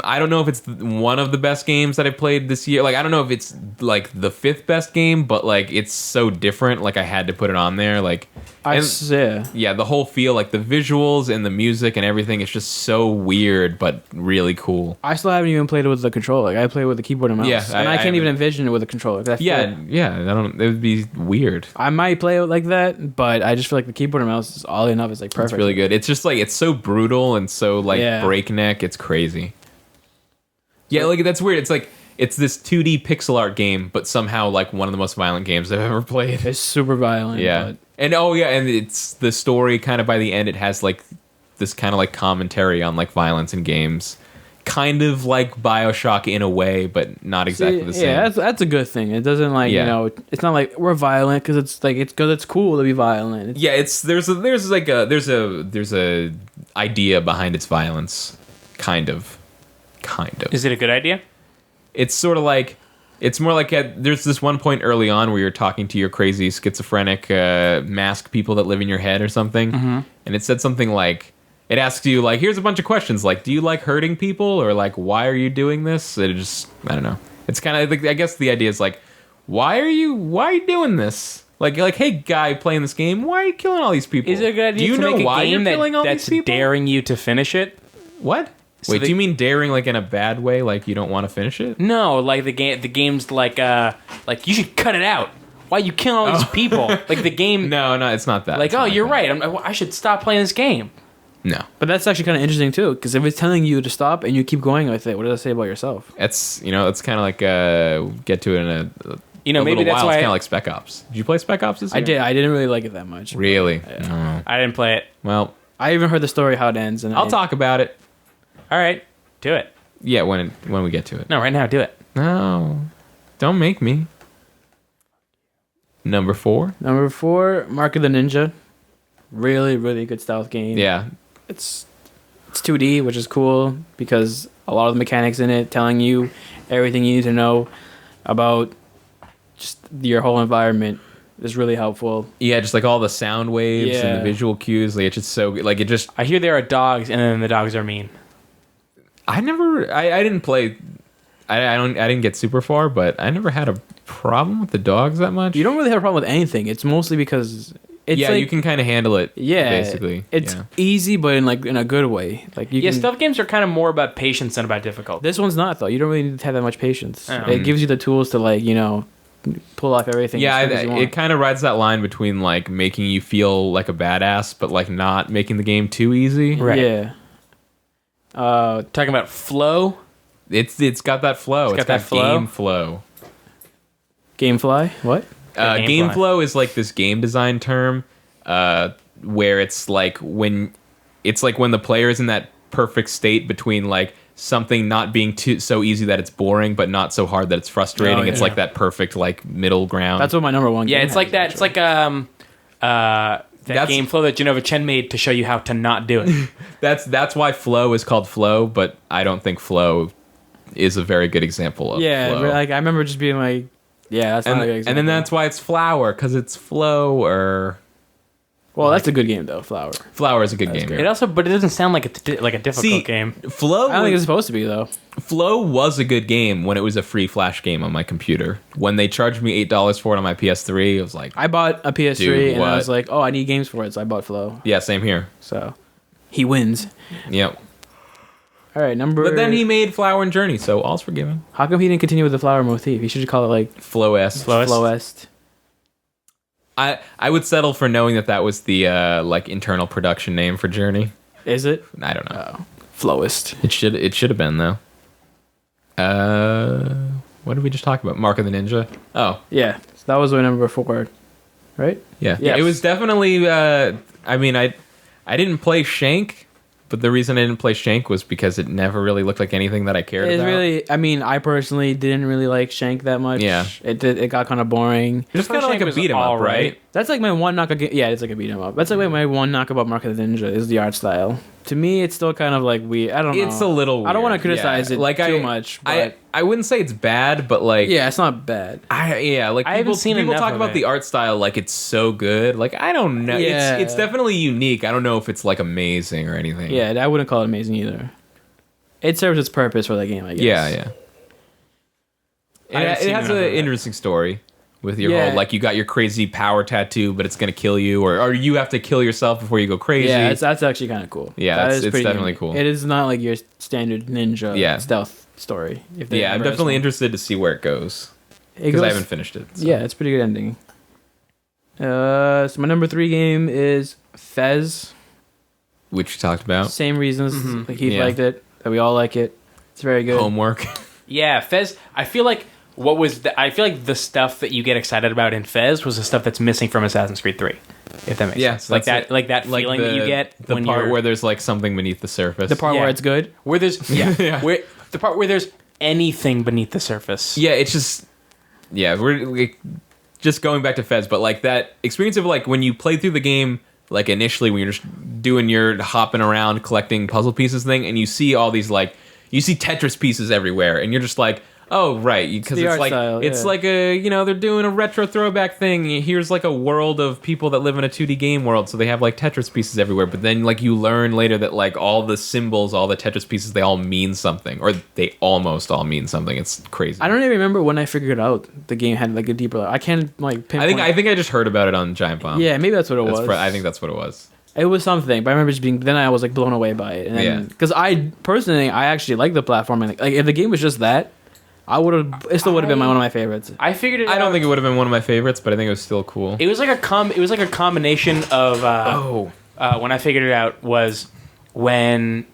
I don't know if it's one of the best games that I played this year. Like, I don't know if it's like the 5th best game, but like it's so different. Like, I had to put it on there. Like, yeah, the whole feel, like the visuals and the music and everything, it's just so weird but really cool. I still haven't even played it with the controller. Like, I play with the keyboard and mouse. Yeah, and I can't even haven't. envision it with a controller. 'Cause I feel like Yeah. I don't. It would be weird. I might play it like that, but I just feel like the keyboard and mouse is all enough. It's like perfect. It's really good. It's just like it's so brutal and so like Yeah. breakneck. It's crazy. Yeah, like that's weird. It's like it's this 2D pixel art game, but somehow like one of the most violent games I've ever played. It's super violent. Yeah. But And it's the story kind of by the end, it has like this kind of like commentary on like violence in games. Kind of like BioShock in a way, but not exactly the same. Yeah, that's a good thing. It doesn't like, Yeah. it's not like we're violent because it's like, it's because it's cool to be violent. It's, Yeah, there's a idea behind its violence. Kind of. Is it a good idea? It's sort of like, it's more like there's this one point early on where you're talking to your crazy schizophrenic mask people that live in your head or something, and it said something like, it asks you like, here's a bunch of questions like, do you like hurting people, or like, why are you doing this? I don't know. It's kind of, I guess the idea is like, why are you doing this? Like, hey, guy playing this game, why are you killing all these people? Is it a good idea Do you to know make why a game you're killing all that's these people? daring you to finish it? What? So Wait, they- do you mean daring like in a bad way? Like you don't want to finish it? No, like the game's like you should cut it out. Why are you killing all these people? Like the game, No, it's not that. like It's not you're that. right. I should stop playing this game. No, But that's actually kind of interesting too, because if it's telling you to stop and you keep going with it, what does it say about yourself? it's it's kind of like get to it in a Maybe little that's while. why It's kind of like Spec Ops. Did you play Spec Ops this year? I did. I didn't really like it that much. Really? No. I didn't play it. Well, I even heard the story how it ends, and I'll talk about it. All right, do it. Yeah, when we get to it. No, right now, do it. No, don't make me. Number 4. Number 4, Mark of the Ninja. Really, really good stealth game. Yeah, It's 2D, which is cool because a lot of the mechanics in it telling you everything you need to know about just your whole environment is really helpful. yeah, just like all the sound waves and Yeah. the visual cues. Like it's just so like it just. I hear there are dogs, and then the dogs are mean. I didn't play. I didn't get super far, but I never had a problem with the dogs that much. You don't really have a problem with anything. It's mostly because it's yeah, like, you can kind of handle it. yeah, basically, it's yeah. easy, but in a good way. Like you Yeah, can, stealth games are kind of more about patience than about difficulty. this one's not though. You don't really need to have that much patience. Oh. It gives you the tools to pull off everything. Yeah, as quick as you want. it kind of rides that line between like making you feel like a badass, but like not making the game too easy. Right. Yeah. Talking about flow. It's got that flow. It's got that flow? game flow. Gamefly. What? Game Game flow. flow is like this game design term where it's like when the player is in that perfect state between like something not being so easy that it's boring, but not so hard that it's frustrating. Oh, It's yeah. like that perfect like middle ground. That's what my number one. Yeah, game it's like has, that. It's actually. like that That's- game flow that Genova Chen made to show you how to not do it. That's why flow is called flow, but I don't think flow is a very good example of Yeah, flow. but like I remember just being like, yeah, that's and, not a good and example. then that's why it's flower, because it's flower. well, that's a good game though. Flower. Flower is a good game. great. It also, but it doesn't sound like a difficult See, game. Flow I don't think was- it's supposed to be though. Flow was a good game when it was a free Flash game on my computer. When they charged me $8 for it on my PS3, it was like, I bought a PS3 Dude, and I what? was like, oh, I need games for it, so I bought Flow. yeah, same here. So he wins. Yep. All right, number. But then he made Flower and Journey, so all's forgiven. How come he didn't continue with the flower motif? He should call it like Flow-esque. Flowest. Flowest. I would settle for knowing that was the like internal production name for Journey. Is it? I don't know. Oh, Flowest. It should have been though. What did we just talk about? Mark of the Ninja. Oh, Yeah, so that was my number 4, right? yeah. Yes. It was definitely. I mean, I didn't play Shank, but the reason I didn't play Shank was because it never really looked like anything that I cared It's about. really. I mean, I personally didn't really like Shank that much. Yeah. It got kind of boring. It's kind of like a beat 'em up, right? That's like my one knock. Yeah, it's like a beat 'em up. That's like my one knock about Mark of the Ninja is the art style. To me, it's still kind of like weird. I don't know. It's a little. I don't want weird. to criticize Yeah. it like too much. But I wouldn't say it's bad, but like yeah, it's not bad. like I haven't people, seen people enough talk of about it. the art style like it's so good. Like I don't know. Yeah. It's definitely unique. I don't know if it's like amazing or anything. Yeah, I wouldn't call it amazing either. It serves its purpose for the game, I guess. Yeah. I haven't It seen has enough an of it. interesting story with your Yeah. whole like you got your crazy power tattoo, but it's gonna kill you, or you have to kill yourself before you go crazy. Yeah, that's actually kind of cool. Yeah, That it's- is it's pretty definitely unique. cool. It is not like your standard ninja Yeah. stealth story. If they yeah. I'm ever has definitely one. interested to see where it goes It because I goes- haven't finished it. so. Yeah, it's a pretty good ending. So my number 3 game is Fez. Which you talked about. Same reasons. Mhm. Like Heath Yeah. liked it. That we all like it. It's very good. Homework. Yeah, Fez. I feel like I feel like the stuff that you get excited about in Fez was the stuff that's missing from Assassin's Creed 3. If that makes Yeah, sense. Like that's that, like that Like feeling that you get the when part you're where there's like something beneath the surface. The part Yeah. where it's good. where there's Yeah. where the part where there's anything beneath the surface. Yeah, it's just we're like, just going back to Fez, but like that experience of like when you play through the game, like initially when you're just doing your hopping around collecting puzzle pieces thing, and you see all these like you see Tetris pieces everywhere, and you're just like, oh right, because the it's art like style, it's yeah. like a they're doing a retro throwback thing. Here's like a world of people that live in a 2D game world, so they have like Tetris pieces everywhere. But then like you learn later that like all the symbols, all the Tetris pieces, they all mean something, or they almost all mean something. It's crazy. I don't even remember when I figured out the game had like a deeper. I can't like pinpoint. I think I just heard about it on Giant Bomb. Yeah, maybe that's what it was. I think that's what it was. It was something, but I remember just being. Then I was like blown away by it, and Yeah. because I personally I actually like the platforming. Like if the game was just that, I would have. It still would have been one of my favorites. I figured it out. I don't think it would have been one of my favorites, but I think it was still cool. It was like a combination of when I figured it out was when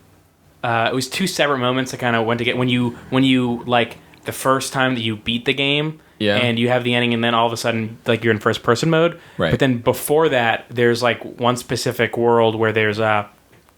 it was two separate moments that kind of went to get when you like the first time that you beat the game, Yeah. and you have the ending, and then all of a sudden like you're in first person mode. Right. But then before that, there's like one specific world where there's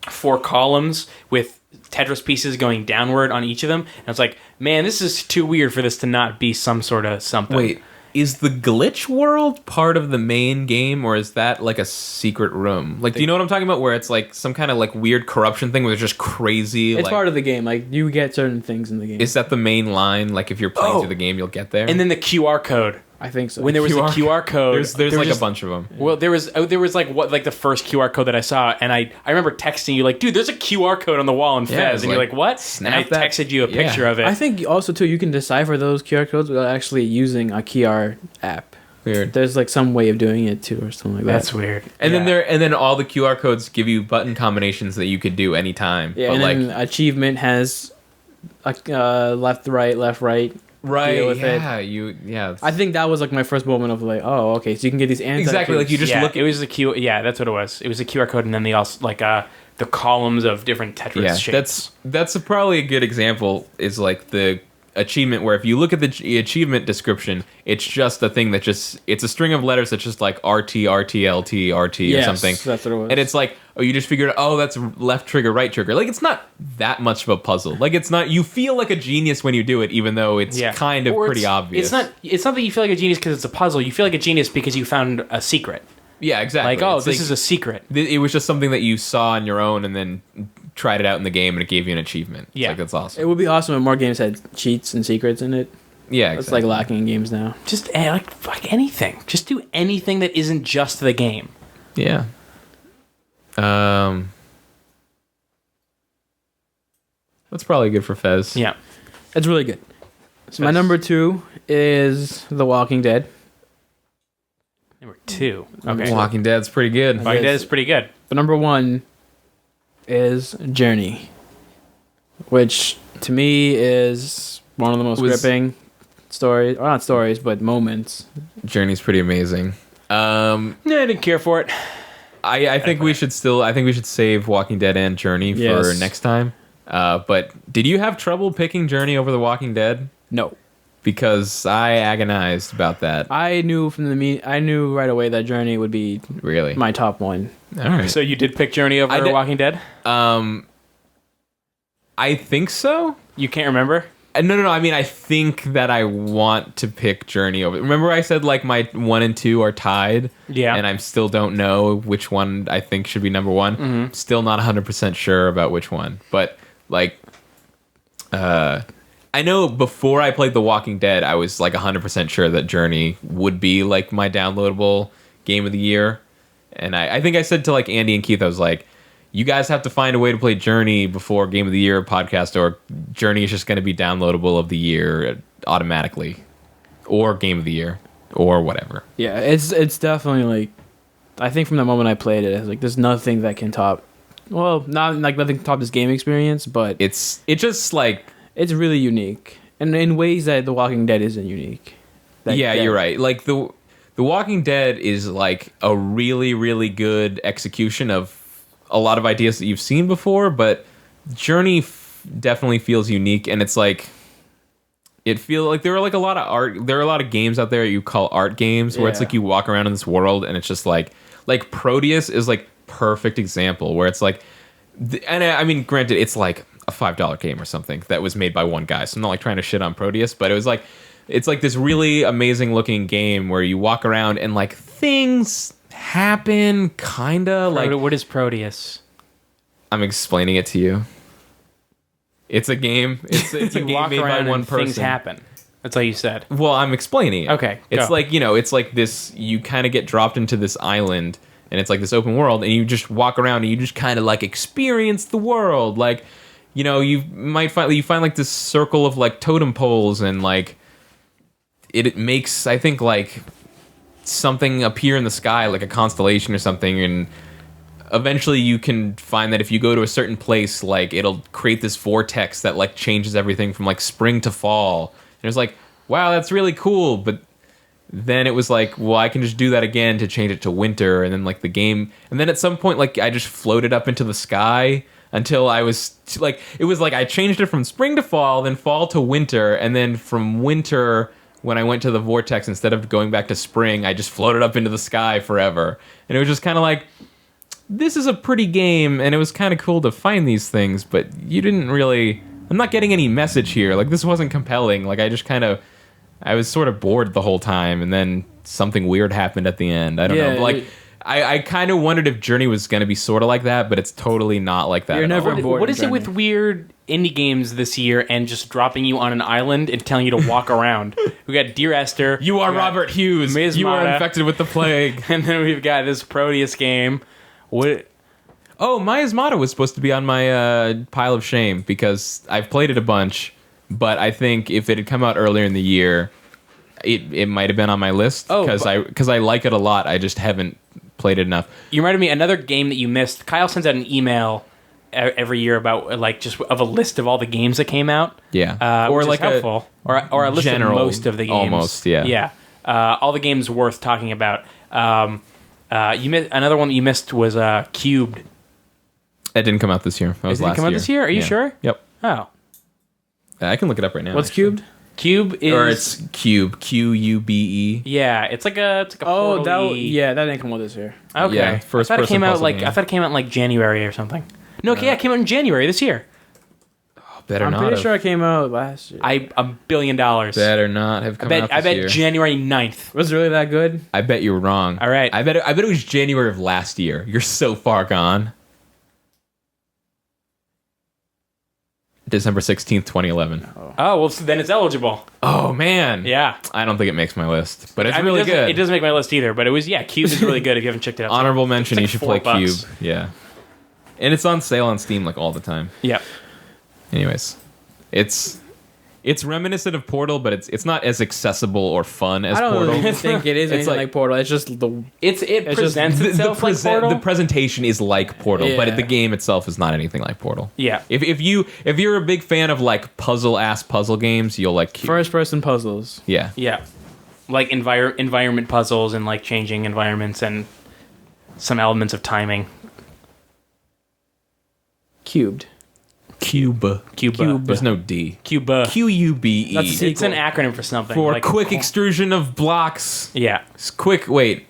4 columns with Tetris pieces going downward on each of them, and it's like, man, this is too weird for this to not be some sort of something. Wait, is the glitch world part of the main game, or is that like a secret room? Like, do you know what I'm talking about? Where it's like some kind of like weird corruption thing where it's just crazy. It's like, part of the game. Like you get certain things in the game. Is that the main line? Like, if you're playing Oh. through the game, you'll get there. And then the QR code. I think so. When there was a QR code, there's there like was just- a bunch of them. Well, there was like the first QR code that I saw, and I remember texting you like, dude, there's a QR code on the wall in Yeah, Fez, it's and you're like, like, what? snap And I that. texted you a Yeah. picture of it. I think also too you can decipher those QR codes without actually using a QR app. Weird. There's like some way of doing it too, or something like that. That's weird. And Yeah. then all the QR codes give you button combinations that you could do anytime. Yeah, but and like then achievement has a left right. right, deal with it. yeah. I think that was like my first moment of like, oh, okay, so you can get these Exactly, like you just yeah, look. it was the Q. Yeah, that's what it was. It was a QR code, and then they also like the columns of different Tetris shapes. That's probably a good example. Is like the achievement where if you look at the achievement description, it's just a thing that just it's a string of letters that's just like RT RT LT RT or Yes, something. that's what it was. And it's like, oh, you just figured out, oh, that's left trigger, right trigger. Like, it's not that much of a puzzle. Like, it's not. You feel like a genius when you do it, even though it's kind of Or pretty it's- obvious. It's not that you feel like a genius because it's a puzzle. You feel like a genius because you found a secret. Yeah, exactly. Like, oh, It's this like- is a secret. It was just something that you saw on your own and then tried it out in the game and it gave you an achievement. It's Yeah. like, that's awesome. It would be awesome if more games had cheats and secrets in it. Yeah, It's exactly. like lacking in games now. Just like fuck anything. Just do anything that isn't just the game. Yeah. That's probably good for Fez. Yeah. It's really good. So my Yes. number 2 is The Walking Dead. Number 2. Okay. Walking Dead's pretty good. Walking Dead is pretty good. But number 1 is Journey, which to me is one of the most Was- gripping stories, or not stories, but moments. Journey's pretty amazing. Yeah, I didn't care for it. I think we should save Walking Dead and Journey for Yes. next time. But did you have trouble picking Journey over The Walking Dead? No, Because I agonized about that. I knew I knew right away that Journey would be Really? my top one. All right. So you did pick Journey over I did- Walking Dead? I think so. You can't remember? No. I mean, I think that I want to pick Journey over. Remember, I said like my 1 and 2 are tied. Yeah. And I still don't know which one I think should be number one. Mm-hmm. Still not 100% sure about which one. But like, I know before I played The Walking Dead, I was like 100% sure that Journey would be like my downloadable game of the year. And I think I said to like Andy and Keith, I was like, you guys have to find a way to play Journey before Game of the Year podcast, or Journey is just going to be downloadable of the year automatically, or Game of the Year, or whatever. Yeah, it's definitely like, I think from the moment I played it, it's like there's nothing that can top. Well, not like nothing can top this game experience, but It's just like, it's really unique, and in ways that The Walking Dead isn't unique. you're right. Like the Walking Dead is like a really, really good execution of a lot of ideas that you've seen before, but Journey definitely feels unique, and it's like it feels like there are like a lot of art. There are a lot of games out there you call art games where it's Yeah. like you walk around in this world and it's just like Proteus is like perfect example where it's like, and I mean, granted, it's like a $5 game or something that was made by one guy, so I'm not like trying to shit on Proteus, but it was like, it's like this really amazing looking game where you walk around and like things happen, kinda like what is Proteus? I'm explaining it to you. It's a game. It's a You game walk made by around one and person. things happen. That's all you said. Well, I'm explaining it. Okay, It's go. like, it's like this, you kind of get dropped into this island, and it's like this open world, and you just walk around, and you just kind of, like, experience the world. Like, you find, like, this circle of, like, totem poles, and, like, it makes, I think, like, something appear in the sky, like a constellation or something, and eventually you can find that if you go to a certain place, like, it'll create this vortex that, like, changes everything from, like, spring to fall. And it's like, wow, that's really cool, but then it was like, well, I can just do that again to change it to winter, and then, like, the game, and then at some point, like, I just floated up into the sky until I was, like, it was like I changed it from spring to fall, then fall to winter, and then from winter, when I went to the vortex, instead of going back to spring, I just floated up into the sky forever. And it was just kind of like, this is a pretty game, and it was kind of cool to find these things, but you didn't really... I'm not getting any message here. Like, this wasn't compelling. Like, I was sort of bored the whole time, and then something weird happened at the end. I don't know. But, like, I kind of wondered if Journey was going to be sort of like that, but it's totally not like that. You're at never all. bored. What is it Journey. with weird indie games this year and just dropping you on an island and telling you to walk around? We got Dear Esther. You are we got Robert Hughes. Ms. You are Mata. infected with the plague. And then we've got this Proteus game. What? Oh, Miasmata was supposed to be on my pile of shame because I've played it a bunch, but I think if it had come out earlier in the year, it might have been on my list Oh, because I like it a lot. I just haven't played it enough. You reminded me another game that you missed. Kyle sends out an email every year about like just of a list of all the games that came out. Yeah, or or like like helpful, or a list general, of most of the games. almost, yeah. Yeah, all the games worth talking about. You missed another one that you missed was Cubed. That didn't come out this year. That was Did it last come out this year? Are you Yeah. sure? Yep. Oh, I can look it up right now. What's actually. Cubed? Cube is Or it's Cube. Qube. yeah, it's like a Oh, portal-y- that didn't come out this year. Okay. Yeah, first I thought it person came out puzzle like game. I thought it came out in like January or something. No, yeah, it came out in January this year. Better I'm not. pretty have, sure it came out last year. $1 billion. Better not have come out I this bet year. January 9th. Was it really that good? I bet you were wrong. All right. I bet it was January of last year. You're so far gone. December 16th, 2011. Oh, well, so then it's eligible. Oh, man. Yeah. I don't think it makes my list, but it's I mean, really it doesn't- good. It doesn't make my list either, but it was, yeah, Cube is really good if you haven't checked it out. Honorable mention, It's you like should play $4. Cube. Yeah. And it's on sale on Steam like all the time. Yeah. Anyways, it's reminiscent of Portal, but it's not as accessible or fun as I don't Portal. really think it is It's anything like Portal. It's just the It just- presents itself like Portal. The presentation is like Portal, but Yeah. the game itself is not anything like Portal. Yeah. If you're a big fan of like puzzle games, you'll like Cube. first person puzzles. Yeah. Yeah. Like environment puzzles and like changing environments and some elements of timing. Cubed. Cube. Cube. There's no D. Cuba. Qube. That's It's an acronym for something. For like quick extrusion of blocks. Yeah. Quick. Wait.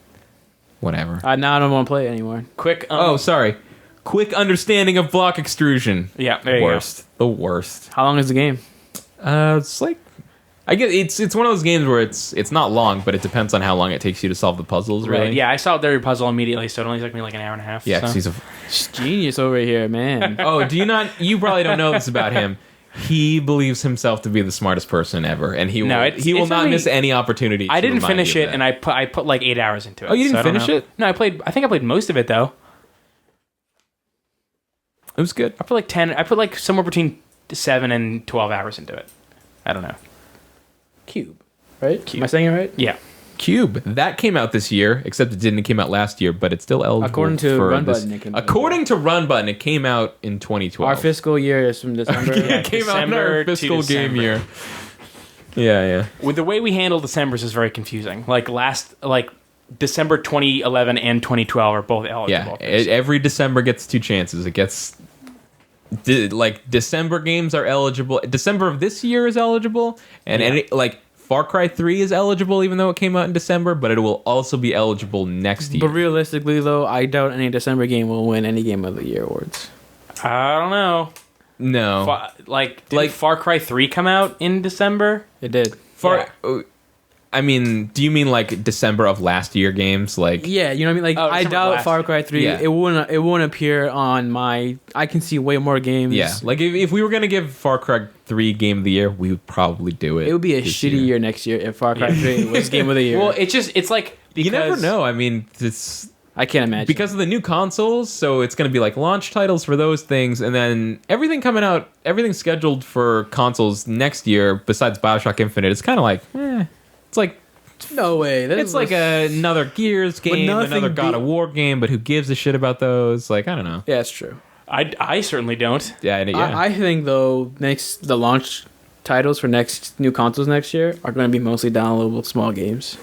Whatever. Now I don't want to play it anymore. Quick. Oh, sorry. Quick understanding of block extrusion. Yeah. There you Worst. The worst. How long is the game? It's like, I guess it's one of those games where it's not long, but it depends on how long it takes you to solve the puzzles. go. Really. Right. Yeah. I solved every puzzle immediately, so it only took me like an hour and a half. Yeah. So. 'Cause he's a. Genius over here, man. Oh, do you not? You probably don't know this about him. He believes himself to be the smartest person ever, and he will. No, he will it's not only- miss any opportunity. I to didn't remind finish you of it, that. and I put like 8 hours into it. Oh, you didn't so I don't finish know. it? No, I think I played most of it though. It was good. I put like 10. I put like somewhere between 7 and 12 hours into it. I don't know. Cube. Right? Am I saying it right? Yeah. Cube that came out this year, except it didn't. It came out last year, but it's still eligible. According to for Run this- Button, it came out. According to Run Button, it came out in 2012. Our fiscal year is from December. it came out in our December to fiscal game December. year. Yeah. With the way we handle December's is very confusing. Like December 2011 and 2012 are both eligible. Yeah, every December gets 2 chances. It gets like December games are eligible. December of this year is eligible, and Yeah. like Far Cry 3 is eligible, even though it came out in December. But it will also be eligible next year. But realistically, though, I doubt any December game will win any Game of the Year awards. I don't know. No, Did Far Cry 3 come out in December? It did. Far. I mean, do you mean like December of last year games? Like, Yeah, you know what I mean. Like, Oh, I December doubt last Far year. Cry 3. Yeah. It wouldn't appear on my. I can see way more games. yeah, like if we were gonna give Far Cry 3 Game of the Year, we would probably do it. It would be a this shitty year next year if Far Cry 3 was Game of the Year. Well, it's like because You never know. I mean, it's I can't imagine. because of the new consoles, so it's going to be like launch titles for those things, and then everything coming out, everything scheduled for consoles next year besides Bioshock Infinite. It's kind of like, it's like no way. That it's is like another Gears game, nothing another God of War game, but who gives a shit about those? Like, I don't know. Yeah, it's true. I certainly don't. Yeah. I think though the launch titles for next new consoles next year are going to be mostly downloadable small games.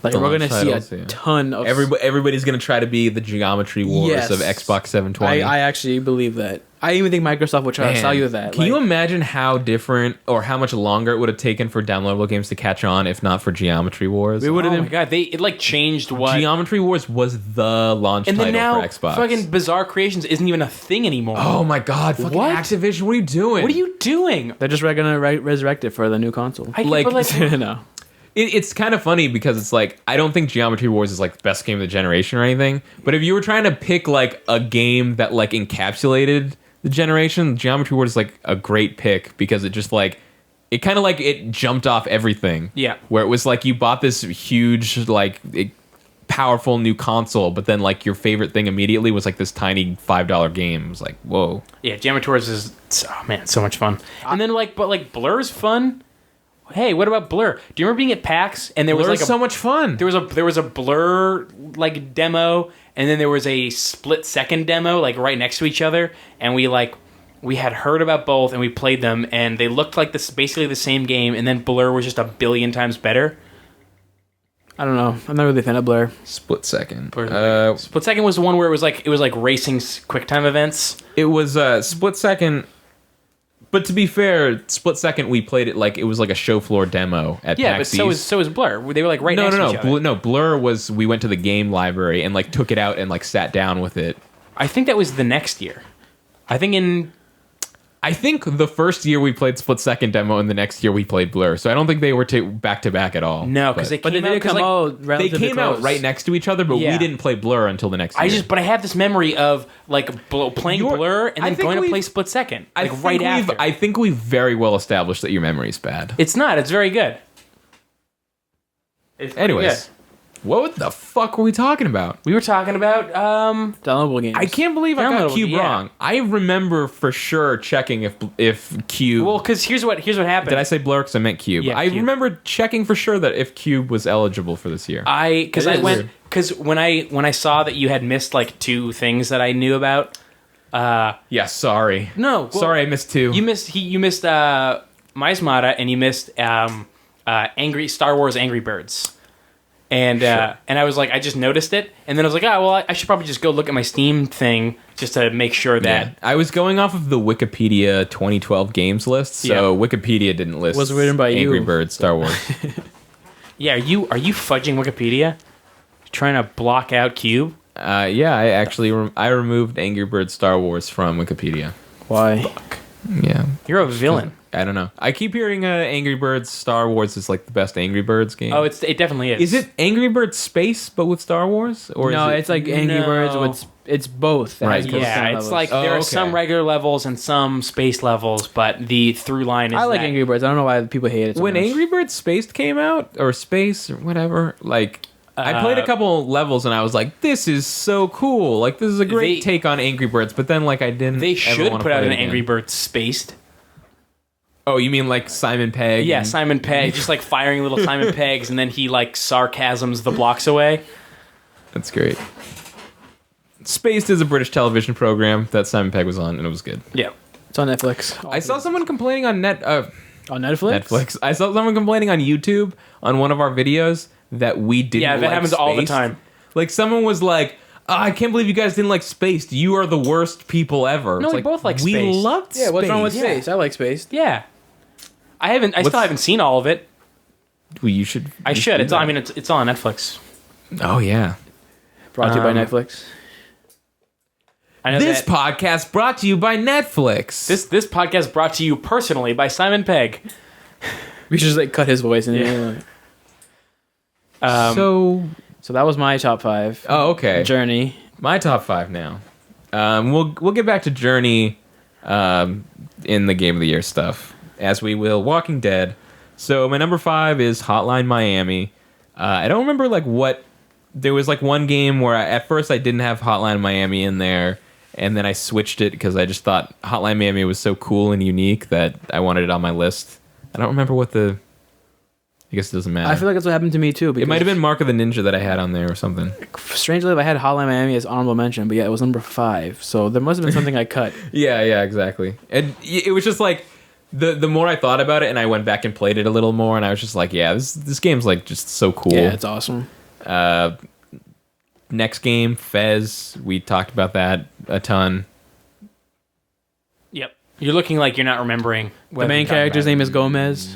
Like The we're going launch to see titles, a yeah. ton of. Everybody's going to try to be the Geometry Wars Yes. of Xbox 720. I actually believe that. I even think Microsoft would try to Man, sell you that. Can you imagine how different or how much longer it would have taken for downloadable games to catch on if not for Geometry Wars? We would Oh have my been. god, it like changed what. Geometry Wars was the launch and then title now for Xbox. fucking Bizarre Creations isn't even a thing anymore. Oh my god, fucking What? Activision, what are you doing? What are you doing? They're just going to resurrect it for the new console. Like- no. It's kind of funny because it's like, I don't think Geometry Wars is like the best game of the generation or anything, but if you were trying to pick like a game that like encapsulated the generation, Geometry Wars is like a great pick because it just like, it kind of like it jumped off everything. Yeah. Where it was like you bought this huge like powerful new console, but then like your favorite thing immediately was like this tiny $5 game. It was like, whoa. Yeah, Geometry Wars is oh man, so much fun. And then but Blur's fun. Hey, what about Blur? Do you remember being at PAX and there was Blur's like so much fun. there was a Blur like demo, and then there was a Split Second demo like right next to each other, and we had heard about both and we played them, and they looked like this basically the same game, and then Blur was just a billion times better. I don't know. I'm not really a fan of Blur. Split Second. Blur. Split Second was the one where it was like racing QuickTime events. It was Split Second. But to be fair, Split Second, we played it like it was like a show floor demo at Yeah, PAX but East. so is Blur. They were like right next to each other. Blur was, we went to the game library and like took it out and like sat down with it. I think that was the next year. I think the first year we played Split Second demo and the next year we played Blur. So I don't think they were back to back at all. no, because But they did come out They relatively came out close. right next to each other, but Yeah. we didn't play Blur until the next year. But I have this memory of like playing You're- Blur and I then think going to we've- play Split Second, I like think right after. I think we've very well established that your memory's bad. It's not. It's very good. It's pretty Anyways, good. what the fuck were we talking about? We were talking about Downloadable games. I can't believe I got Downloadable, Cube yeah. wrong. I remember for sure checking if Cube. well, because here's what happened. did I say Blur? Because I meant Cube. Yeah, I Cube. remember checking for sure that if Cube was eligible for this year. Because It I is went weird. because when I saw that you had missed like two things that I knew about. Yeah, sorry. No, well, Sorry, I missed two. You missed Maismata and you missed Angry Star Wars Angry Birds. And Sure. and I was like, I just noticed it, and then I was like, well, I should probably just go look at my Steam thing just to make sure that. Yeah, I was going off of the Wikipedia 2012 games list, so Wikipedia didn't list. Was written by Angry you. Birds Star Wars. Yeah, are you fudging Wikipedia? Trying to block out Cube? Yeah, I actually I removed Angry Birds Star Wars from Wikipedia. Why? Yeah, You're a villain. I don't know. I keep hearing Angry Birds Star Wars is like the best Angry Birds game. Oh, it definitely is. Is it Angry Birds Space but with Star Wars, or No, is it, it's like Angry No. Birds. It's both. It Right, has both Yeah, kind of it's levels. like Oh, there are okay. some regular levels and some space levels, but the through line is I like that. Angry Birds. I don't know why people hate it. So when much. Angry Birds Space came out or Space or whatever, like I played a couple levels and I was like, this is so cool. Like this is a great They- take on Angry Birds, but then like I didn't. They ever should wanna put out play an it again. Angry Birds Spaced. Oh, you mean like Simon Pegg? Yeah, and- Simon Pegg, just like firing little Simon Peggs, and then he like sarcasms the blocks away. That's great. Spaced is a British television program that Simon Pegg was on, and it was good. Yeah. It's on Netflix. I saw someone complaining on on Netflix. Netflix. I saw someone complaining on YouTube on one of our videos that we didn't. Yeah, that like happens all the Spaced. time. Like someone was like, "Oh, I can't believe you guys didn't like Spaced. You are the worst people ever." No, It's we both like We Spaced. loved Yeah, what's wrong with Spaced. Space? I like Space. Yeah. I still What's- haven't seen all of it. Well, you should. I you should. do It's all, I that. mean, it's all on Netflix. Oh yeah. Brought to you by I Netflix. know This that podcast brought to you by Netflix. this podcast brought to you personally by Simon Pegg. We should just like cut his voice in. Yeah. So that was my top 5. Oh, okay. Journey. My top 5 now. We'll get back to Journey in the Game of the Year stuff, as we will Walking Dead. So my number 5 is Hotline Miami. I don't remember what. There was one game where at first I didn't have Hotline Miami in there, and then I switched it because I just thought Hotline Miami was so cool and unique that I wanted it on my list. I don't remember what the. I guess it doesn't matter. I feel like that's what happened to me too. It might have been Mark of the Ninja that I had on there or something. Strangely, I had Hotline Miami as honorable mention, but yeah, it was number 5. So there must have been something I cut. Yeah, exactly. And it was just the more I thought about it, and I went back and played it a little more, and I was just yeah, this game's just so cool. Yeah, it's awesome. Next game, Fez. We talked about that a ton. Yep. You're looking like you're not remembering. The main character's name is Gomez.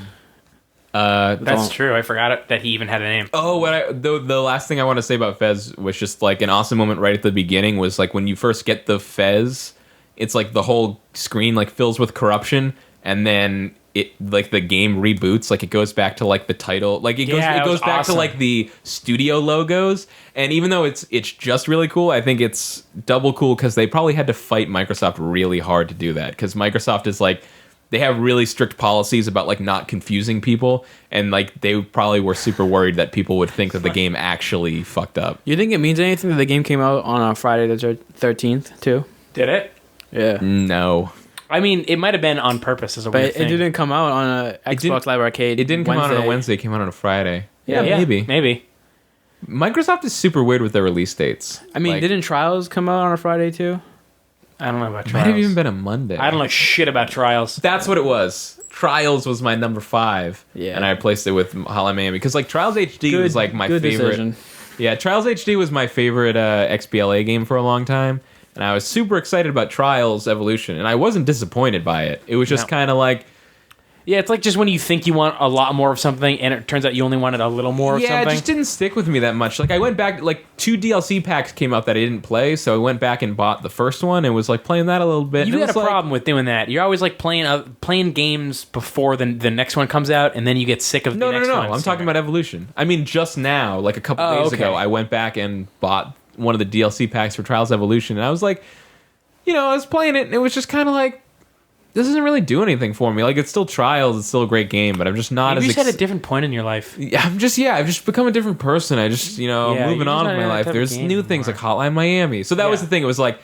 That's true. I forgot that he even had a name. Oh, the last thing I want to say about Fez was just an awesome moment right at the beginning was when you first get the Fez, it's the whole screen fills with corruption, and then it the game reboots, it goes back to the title, it goes back awesome. to the studio logos, and even though it's just really cool, I think it's double cool because they probably had to fight Microsoft really hard to do that, because Microsoft is they have really strict policies about not confusing people, and they probably were super worried that people would think that the game actually fucked up. You think it means anything that the game came out on Friday the 13th too? Did it? Yeah. No. I mean, it might have been on purpose as a weird But thing. it didn't come out on a Xbox Live Arcade. It didn't come out on a Wednesday. It came out on a Friday. Yeah, Maybe. Microsoft is super weird with their release dates. I mean, didn't Trials come out on a Friday too? I don't know about It Trials. might have even been a Monday. I don't know shit about Trials. That's what it was. Trials was my number 5. Yeah. And I replaced it with Hotline Miami because Trials HD was my good favorite. Decision. Yeah, Trials HD was my favorite XBLA game for a long time, and I was super excited about Trials Evolution, and I wasn't disappointed by it. It was just kind of Yeah, it's just when you think you want a lot more of something, and it turns out you only wanted a little more of yeah, something. it just didn't stick with me that much. I went back, 2 DLC packs came out that I didn't play, so I went back and bought the first one and was playing that a little bit. You got a problem with doing that. You're always playing games before the next one comes out, and then you get sick of the next one. No. I'm talking about Evolution. I mean, just now, a couple days ago, I went back and bought one of the DLC packs for Trials Evolution, and I was I was playing it, and it was just kind of this doesn't really do anything for me. It's still Trials, it's still a great game, but I'm just not Maybe as... you just had a different point in your life. I've just become a different person. I just, moving you're on just with my not life. that There's game new things anymore. Hotline Miami. So that was the thing. It was I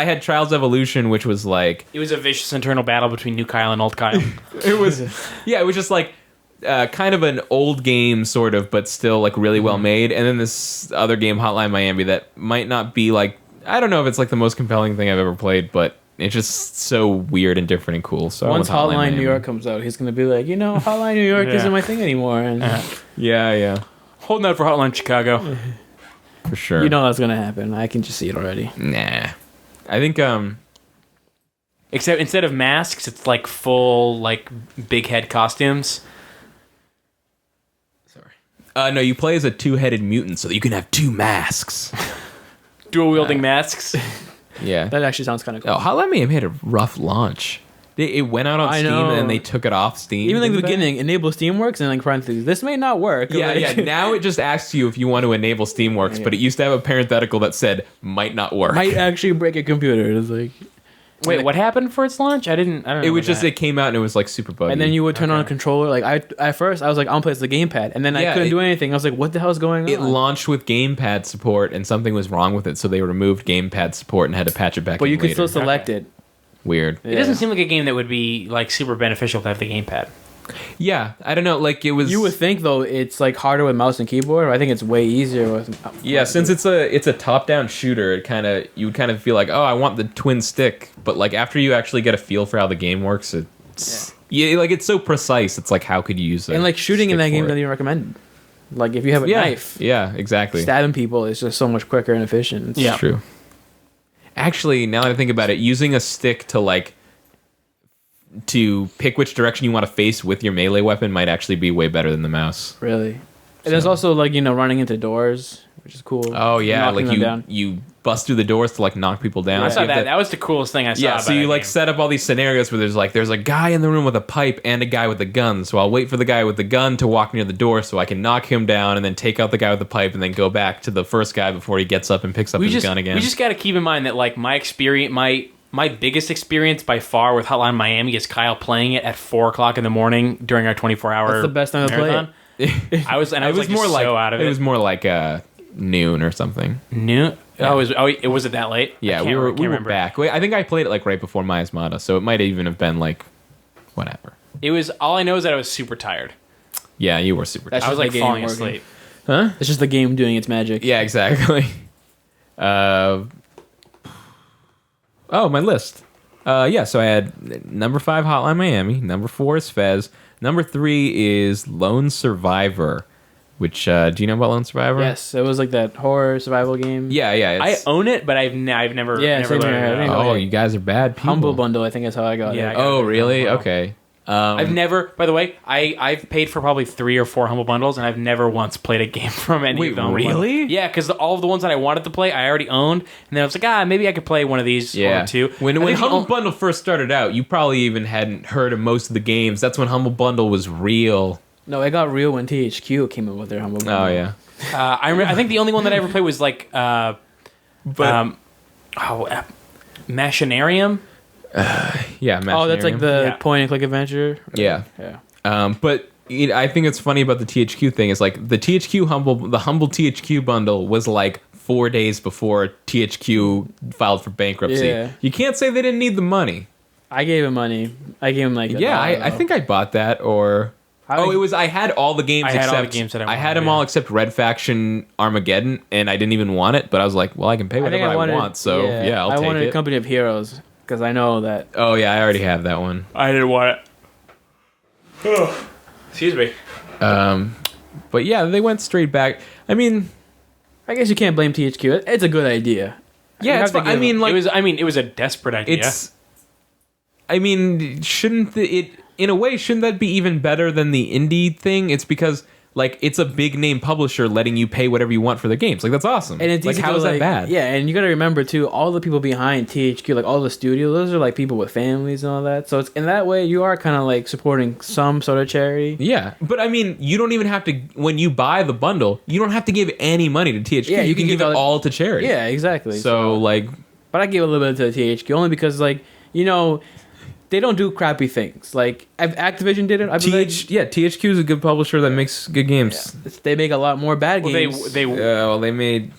had Trials Evolution, which was It was a vicious internal battle between new Kyle and old Kyle. it was just kind of an old game sort of, but still really well made. And then this other game, Hotline Miami, that might not be I don't know if it's the most compelling thing I've ever played, but it's just so weird and different and cool. So Once I went with Hotline New Miami. York comes out, he's gonna be Hotline New York Yeah. isn't my thing anymore, and Yeah, Holding out for Hotline Chicago. for sure. you know that's gonna happen. I can just see it already. Nah. I think Except instead of masks, it's full big head costumes. no, you play as a 2-headed mutant, so that you can have 2 masks. Dual wielding masks. Yeah. That actually sounds kind of cool. Oh, Hotline Miami had a rough launch. It went out on I Steam know. and then they took it off Steam. Even didn't the they? beginning, enable Steamworks, and parentheses, this may not work. Yeah. Now it just asks you if you want to enable Steamworks, Yeah. but it used to have a parenthetical that said might not work. might actually break a computer. It's Wait, what happened for its launch? I don't know. It was just it came out and it was super buggy. and then you would turn on a controller. At first I was I'm playing the gamepad, and then I Yeah, couldn't do anything. I was what the hell is going on? it launched with gamepad support and something was wrong with it, so they removed gamepad support and had to patch it back. but in you could later. still select it. Weird. It doesn't seem like a game that would be super beneficial to have the gamepad. Yeah, I don't know. It was. You would think though it's harder with mouse and keyboard. I think it's way easier with. Yeah, since it's a top-down shooter, you would kind of feel oh, I want the twin stick, but after you actually get a feel for how the game works, it's it's so precise. It's how could you use it? and shooting in that game doesn't even recommend. If you have a knife, Yeah, exactly. stabbing people is just so much quicker and efficient. It's true. Actually, now that I think about it, using a stick to pick which direction you want to face with your melee weapon might actually be way better than the mouse. Really. And there's So- also like running into doors, which is cool. Oh yeah, Knocking like them down. you bust through the doors to like knock people down. I So saw you have that. to- That was the coolest thing I saw. yeah, about so you that like game. set up all these scenarios where there's a guy in the room with a pipe and a guy with a gun. So I'll wait for the guy with the gun to walk near the door so I can knock him down and then take out the guy with the pipe and then go back to the first guy before he gets up and picks up his gun again. We just got to keep in mind that like my experience, my biggest experience by far with Hotline Miami is Kyle playing it at 4:00 in the morning during our 24-hour. That's the best time to play marathon. I was like, more just like so out of it it. was more like noon or something. Noon. Oh, it was it that late? Yeah, I we can't were remember. back. Wait, I think I played it like right before Miasmata, so it might even have been like whatever. It was all I know is that I was super tired. Yeah, you were super. That's I was just like the game falling working. asleep. Huh? It's just the game doing its magic. Yeah, exactly. Oh, my list. Yeah, so I had number 5 Hotline Miami, number 4 is Fez, number 3 is Lone Survivor, which do you know about Lone Survivor? Yes, it was like that horror survival game. Yeah, yeah. I It's, own it, but I've never. Yeah, never same here. learned I it. think- oh, you guys are bad people. Humble Bundle, I think that's how I got Yeah, it. I got Oh, it. really? Wow. Okay. I've never. By the way, I've paid for probably 3 or 4 Humble Bundles, and I've never once played a game from any Wait, of them. really? Yeah, because all of the ones that I wanted to play, I already owned, and then I was like, maybe I could play one of these Yeah. or two. When I think the Humble only- Bundle first started out, you probably even hadn't heard of most of the games. That's when Humble Bundle was real. No, it got real when THQ came up with their Humble Bundle. Oh, yeah. I think the only one that I ever played was like, But Machinarium. yeah, Oh, that's like Machinarium. the Yeah. point and click adventure. Yeah. Yeah. But I think it's funny about the THQ thing is like the humble THQ bundle was like 4 days before THQ filed for bankruptcy. Yeah. You can't say they didn't need the money. I gave him money. I gave him like Yeah, I think I bought that or. I had all the games I had except all the games that I had wanted, them yeah. all except Red Faction Armageddon, and I didn't even want it. But I was like, well, I can pay whatever I want, so yeah, I'll I take wanted it. Company of Heroes because I know that. Oh yeah, I already have that one. I didn't want it. Excuse me. But yeah, they went straight back. I mean, I guess you can't blame THQ. It's a good idea. You yeah, have it's to fine. I give mean, like it was a desperate idea. it's. I mean, shouldn't it? In a way, shouldn't that be even better than the indie thing? It's because like it's a big name publisher letting you pay whatever you want for their games. Like that's awesome. And it's like easy how to, is that bad? Yeah, and you got to remember too, all the people behind THQ, like all the studios, those are like people with families and all that. So it's in that way you are kind of like supporting some sort of charity. Yeah, but I mean, you don't even have to. When you buy the bundle, you don't have to give any money to THQ. Yeah, you can give it all to charity. Yeah, exactly. So like, But I give a little bit to THQ only because like they don't do crappy things. Like Activision did it. I believe. THQ is a good publisher that makes good games. They make a lot more bad well, games. they They made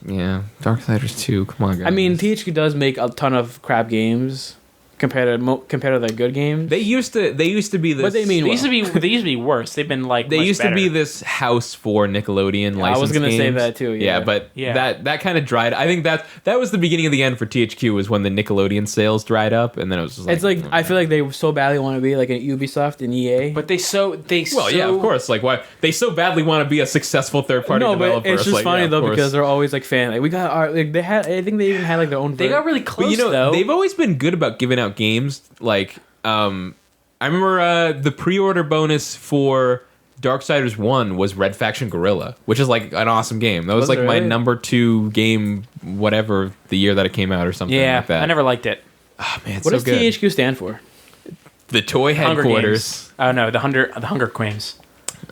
Darksiders 2. Come on, guys. I mean, THQ does make a ton of crap games compared to their good games. they used to be this. But they mean they used to be worse. They've been like They much used better. to be this house for Nickelodeon I was licensed gonna say games. that too, yeah. but Yeah. that kind of dried. I think that was the beginning of the end for THQ was when the Nickelodeon sales dried up, and then it was just like It's like I feel like they so badly want to be like an Ubisoft and EA. But well, yeah, of course. Like, why they so badly want to be a successful third-party no, developer? but it's just like, funny yeah, of though course. because they're always like fan. Like we got our like they had. I think they even had like their own. they got really close. But though. they've always been good about giving out games. Like, I remember the pre-order bonus for Darksiders 1 was Red Faction Guerrilla, which is like an awesome game. That was Was like it my really? number 2 game, whatever the year that it came out or something yeah, like that. I never liked it. Oh, man, it's What so does good. THQ stand for? The toy Hunger headquarters. Games. Oh no, the Hunger Games.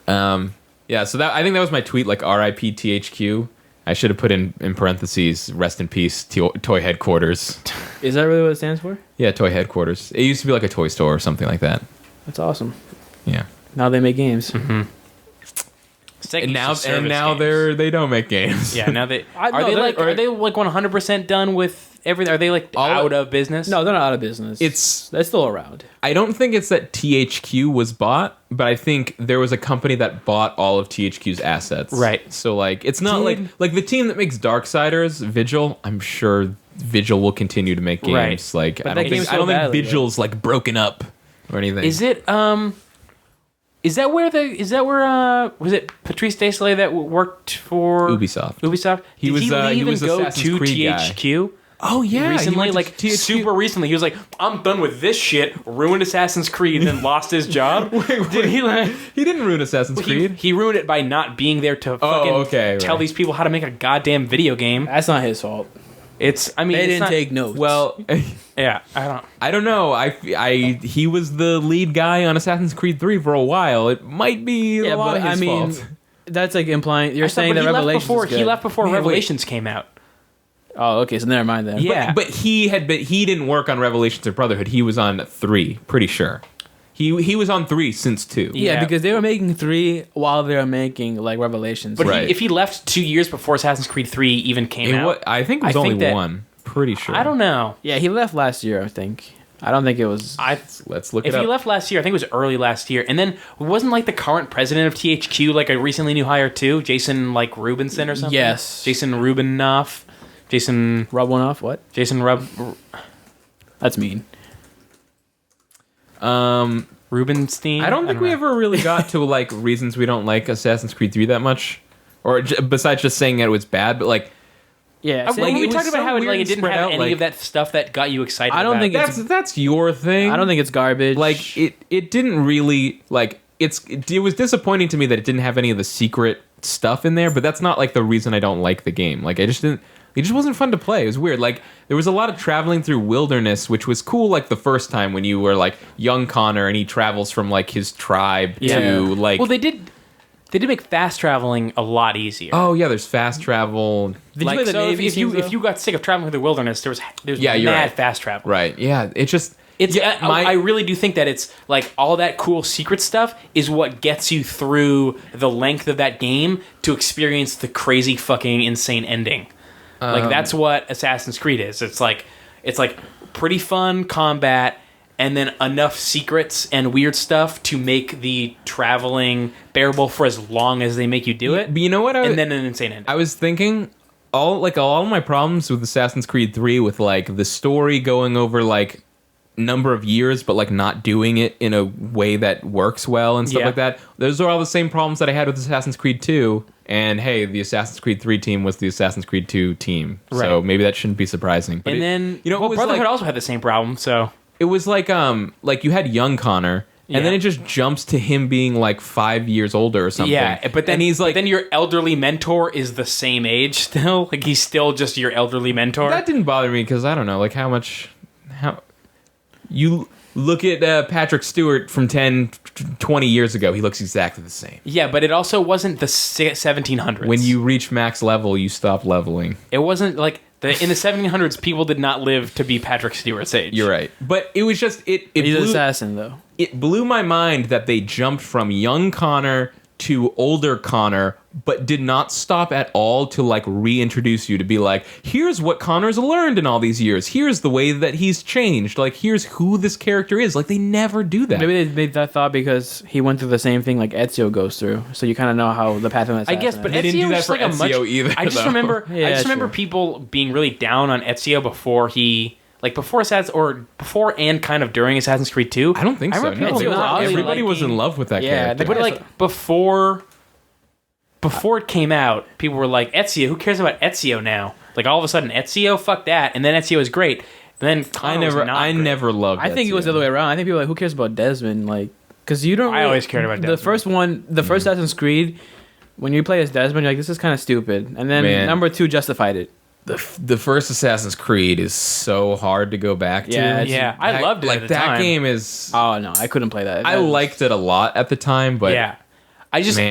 Yeah, so I think that was my tweet, like RIP THQ. I should have put in parentheses, rest in peace, toy headquarters. Is that really what it stands for? Yeah, toy headquarters. It used to be like a toy store or something like that. That's awesome. Yeah. Now they make games. And now they don't make games. yeah. Now they I- are no, they they're- like or- are they like 100% done with everything? Are they like All- out of business? No, they're not out of business. It's- still around. I don't think it's that THQ was bought, but I think there was a company that bought all of THQ's assets. Right. So like it's not Did- like the team that makes Darksiders, Vigil, I'm sure Vigil will continue to make games. Right. Like But I that don't game's think so I don't badly, think Vigil's like broken up or anything. Is it Is that where was it Patrice Desley that worked for Ubisoft. Ubisoft? He Did was, he leave he was and go Assassin's to Creed guy. THQ? Oh yeah, he recently, went to like THQ. super recently. He was like, "I'm done with this shit." Ruined Assassin's Creed, then lost his job. Did he like? He didn't ruin Assassin's Creed. He ruined it by not being there to fucking okay, tell right. these people how to make a goddamn video game. That's not his fault. It's, I mean, They it's didn't not- take notes. Well, Yeah, I don't. I don't know. He was the lead guy on Assassin's Creed 3 for a while. It might be a lot of his fault. that's like implying you're saying but that Revelations is good. he left before Man, wait. Revelations came out. Oh, okay, so never mind then. Yeah. But he didn't work on Revelations or Brotherhood. He was on 3, pretty sure. He was on 3 since 2. Yeah, Yeah. because they were making 3 while they were making like Revelations. But Right. if he left 2 years before Assassin's Creed 3 even came out, I think it was I only think that- 1. Pretty sure. I don't know. yeah, he left last year, I think. I don't think it was. Let's look If it up. he left last year, I think it was early last year, and then wasn't like the current president of THQ like a recently new hire too, Jason like Rubinson or something. Yes. Jason Rubinoff, Jason Rub one off. What? That's mean. Rubenstein. I don't think we know. ever really got to like reasons we don't like Assassin's Creed 3 that much, or besides just saying that it was bad. But like, Yeah, Well, Like, we it was talked about so how it, weird like, it and didn't spread have out, any like- of that stuff that got you excited. I don't about think it. it's- that's your thing. I don't think it's garbage. like it didn't really like it was disappointing to me that it didn't have any of the secret stuff in there, but that's not like the reason I don't like the game. Like I just didn't, it just wasn't fun to play. It was weird. Like there was a lot of traveling through wilderness, which was cool like the first time when you were like young Connor and he travels from like his tribe to like Well, they did make fast traveling a lot easier. oh yeah, there's fast travel. Did you like play the so, Navy if you scenes, if you got sick of traveling through the wilderness, there's Yeah, you're mad right. fast travel. Right. Yeah, it just It's yeah, I really do think that it's like all that cool secret stuff is what gets you through the length of that game to experience the crazy fucking insane ending. Like that's what Assassin's Creed is. It's like pretty fun combat and then enough secrets and weird stuff to make the traveling bearable for as long as they make you do it. But you know what? And then an insane ending. I was thinking all of my problems with Assassin's Creed 3 with like the story going over like number of years but like not doing it in a way that works well and stuff Yeah. like that. Those are all the same problems that I had with Assassin's Creed 2. And hey, the Assassin's Creed 3 team was the Assassin's Creed 2 team. So Right. maybe that shouldn't be surprising. But and it- then you know, well, it was Brotherhood like, also had the same problem, so it was like you had young Connor and then Yeah. it just jumps to him being like 5 years older or something. yeah, but then and he's like then your elderly mentor is the same age still. Like he's still just your elderly mentor. that didn't bother me because I don't know, like how you look at Patrick Stewart from 10, 20 years ago. He looks exactly the same. Yeah, but it also wasn't the 1700s. When you reach max level, you stop leveling. it wasn't like in the 1700s, people did not live to be Patrick Stewart's age. You're right, but it was just it he's an blew, assassin though. it blew my mind that they jumped from young Connor to older Connor, but did not stop at all to like reintroduce you to be like, here's what Connor's learned in all these years. Here's the way that he's changed. Like, here's who this character is. Like, they never do that. Maybe they made that thought because he went through the same thing like Ezio goes through, so you kind of know how the path of an I assassin guess, is. but They didn't Ezio do that was for like a much. Ezio either, I just though. remember. Yeah, I just remember true. people being really down on Ezio before he. Like before Assassin's or before and kind of during Assassin's Creed 2. I don't think so. remember No, people not. really everybody was in liking- love with that Yeah, character. they But like before it came out, people were like, Ezio, who cares about Ezio now? Like all of a sudden, Ezio, fuck that. And then Ezio is great. And then Connor was not I great. never loved. I think it was the other way around. I think people were like, who cares about Desmond? Like, because you don't. I always cared about the Desmond. first one. The first Assassin's Creed, when you play as Desmond, you're like, this is kind of stupid. And then Man. number 2 justified it. The first Assassin's Creed is so hard to go back to. Yeah, it's- Yeah, I loved it Like at the that time. game is. Oh no, I couldn't play that. I liked it a lot at the time, but Yeah. I just Man.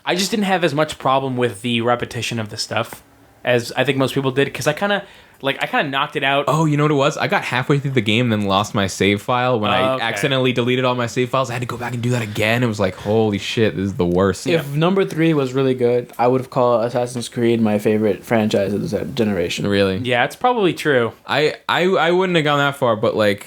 I just didn't have as much problem with the repetition of the stuff as I think most people did because I kind of knocked it out. Oh, you know what it was? I got halfway through the game, then lost my save file. When I Okay. accidentally deleted all my save files, I had to go back and do that again. It was like, holy shit, this is the worst. If number 3 was really good, I would have called Assassin's Creed my favorite franchise of this generation. Really? Yeah, it's probably true. I wouldn't have gone that far, but like,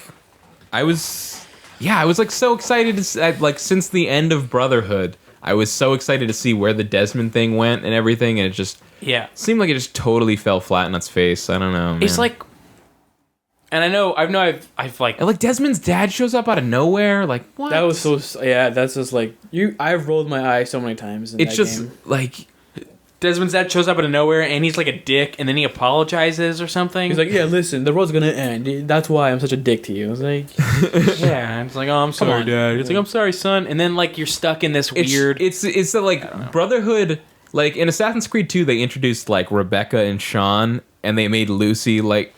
I was like so excited like since the end of Brotherhood, I was so excited to see where the Desmond thing went and everything, and it just Yeah. seemed like it just totally fell flat on its face. I don't know. It's man. like and I've like And like Desmond's dad shows up out of nowhere. Like what? That was so. Yeah, that's just like you. I've rolled my eyes so many times. In It's that just game. like Desmond's dad shows up out of nowhere, and he's like a dick, and then he apologizes or something. He's like, yeah, listen, the world's gonna end. That's why I'm such a dick to you. I was like, yeah, it's like, oh, I'm sorry, on. Dad. It's like, I'm sorry, son. And then like you're stuck in this weird. It's the like Brotherhood. Like in Assassin's Creed 2, they introduced like Rebecca and Sean, and they made Lucy like.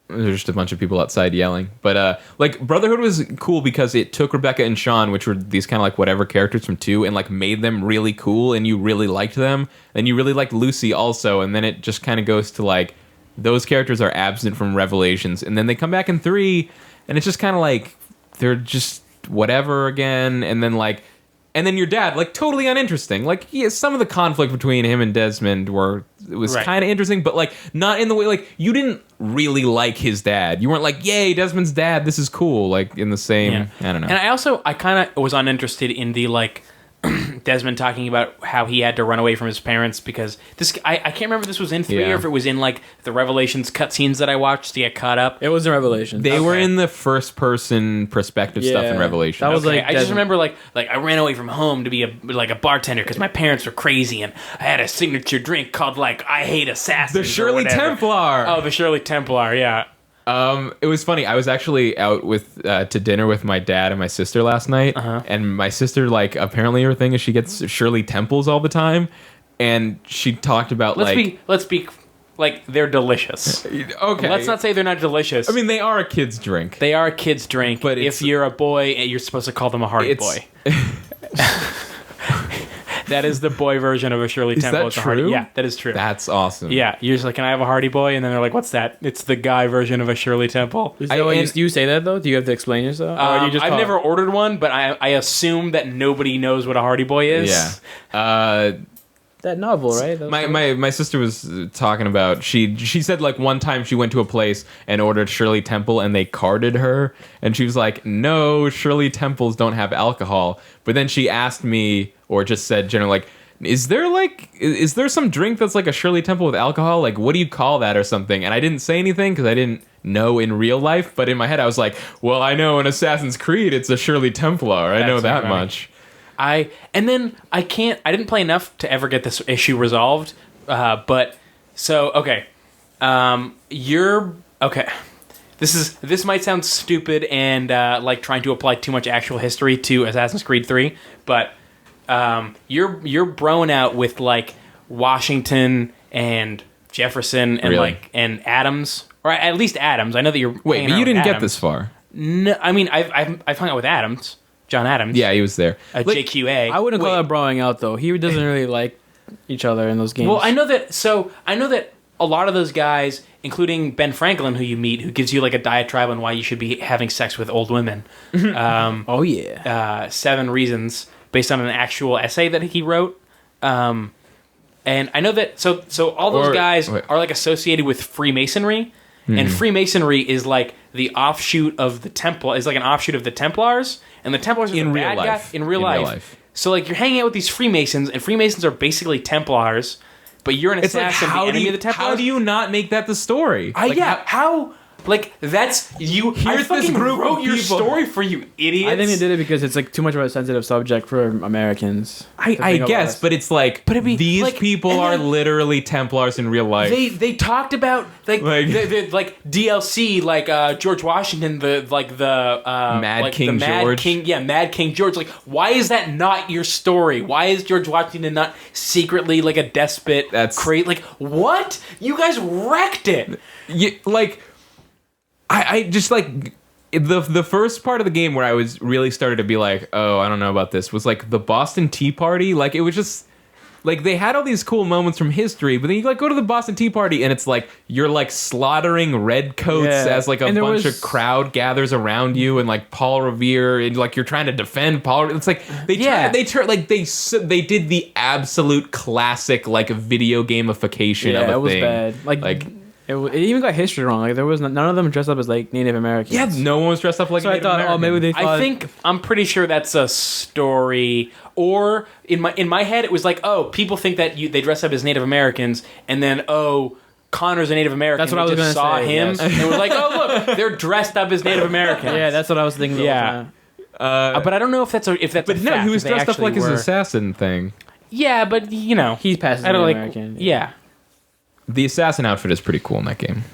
There's just a bunch of people outside yelling, but like Brotherhood was cool because it took Rebecca and Sean, which were these kind of like whatever characters from 2, and like made them really cool, and you really liked them, and you really liked Lucy also, and then it just kind of goes to like those characters are absent from Revelations, and then they come back in 3, and it's just kind of like they're just whatever again, and then your dad, like, totally uninteresting. Like, yeah, some of the conflict between him and Desmond was Right. kind of interesting, but, like, not in the way, like, you didn't really like his dad. You weren't like, yay, Desmond's dad, this is cool, like, in the same, Yeah. I don't know. And I kind of was uninterested in the like Desmond talking about how he had to run away from his parents because I can't remember if this was in 3 Yeah. or if it was in like the Revelations cutscenes that I watched to get caught up. it was a revelation. They were Okay. in the first-person perspective stuff in Yeah. Revelation. That was Okay, like I just Desmond. remember like I ran away from home to be a bartender because my parents were crazy and I had a signature drink called like I hate assassins. the or Shirley whatever. Templar! Oh, the Shirley Templar, yeah. It was funny. I was actually out with to dinner with my dad and my sister last night, and my sister, like, apparently her thing is she gets Shirley Temples all the time, and she talked about Let's be like they're delicious. okay. Let's not say they're not delicious. I mean, they are a kid's drink. they are a kid's drink, But if it's- you're a boy, you're supposed to call them a Hardy Boy. That is the boy version of a Shirley Is Temple. that It's a Hardy. true? Yeah, that is true. That's awesome. Yeah, you're just like, can I have a Hardy Boy? And then they're like, what's that? It's the guy version of a Shirley Temple. Is that what and- you say that though? Do you have to explain yourself? Or you just I've talk? never ordered one, but I assume that nobody knows what a Hardy Boy is. Yeah. that novel, right? That was- My sister was talking about she said like one time she went to a place and ordered Shirley Temple and they carded her and she was like, no, Shirley Temples don't have alcohol. But then she asked me or just said generally like, is there some drink that's like a Shirley Temple with alcohol? Like, what do you call that or something? And I didn't say anything because I didn't know in real life. But in my head, I was like, well, I know in Assassin's Creed, it's a Shirley Templar. I know That's that right. much. I didn't play enough to ever get this issue resolved. But so okay, you're okay. This might sound stupid and like trying to apply too much actual history to Assassin's Creed 3, but you're broing out with like Washington and Jefferson and Really? like and Adams, or at least Adams. I know that you're Wait, hanging but around you with didn't get Adams. this far. No, I mean I've hung out with Adams, John Adams. Yeah, he was there. Like, JQA. I wouldn't call Wait. that broing out though. He doesn't really like each other in those games. Well, I know that a lot of those guys, including Ben Franklin, who you meet, who gives you like a diatribe on why you should be having sex with old women. Oh yeah. 7 reasons based on an actual essay that he wrote. And I know that so all those Or- guys wait. are like associated with Freemasonry, and Freemasonry is like the offshoot of the Temple is like an offshoot of the Templars, and the Templars are In the real bad life. guy in real In real life. life. So like you're hanging out with these Freemasons, and Freemasons are basically Templars, but you're an It's like, assassin, the enemy of the Templars. how do you not make that the story? Like, How? Like that's you. I Here's this fucking group of wrote your people. story for you, idiots. I think they did it because it's like too much of a sensitive subject for Americans. I to think about guess, us. but it's like, But it'd be, these like, people and are then- literally Templars in real life. They talked about like like DLC like George Washington the Mad like King the Mad George. King Mad King George, like why is that not your story? Why is George Washington not secretly like a despot? That's- like what? You guys wrecked it. like, I just like the first part of the game where I was really started to be like, oh, I don't know about this, was like the Boston Tea Party. Like, it was just like they had all these cool moments from history, but then you like go to the Boston Tea Party and it's like you're like slaughtering redcoats Yeah. as like a And there bunch was- of crowd gathers around you, and like Paul Revere, and like you're trying to defend Paul. It's like they did the absolute classic like video gamification Yeah, of a it was thing. bad. Like it even got history wrong. Like there was none of them dressed up as like Native Americans. Yeah, no one was dressed up like So I Native thought, oh, American. maybe they thought. I'm pretty sure that's a story. Or in my head, it was like, oh, people think that they dress up as Native Americans, and then Connor's a Native American. That's what I was We just gonna saw say, him, yes. and we're like, oh look, they're dressed up as Native Americans. Yeah, that's what I was thinking. Yeah. But I don't know if that's a But a no, fact, he was if they dressed up actually like his were. assassin thing. Yeah, but He's passing I don't the like. American. Yeah. The assassin outfit is pretty cool in that game.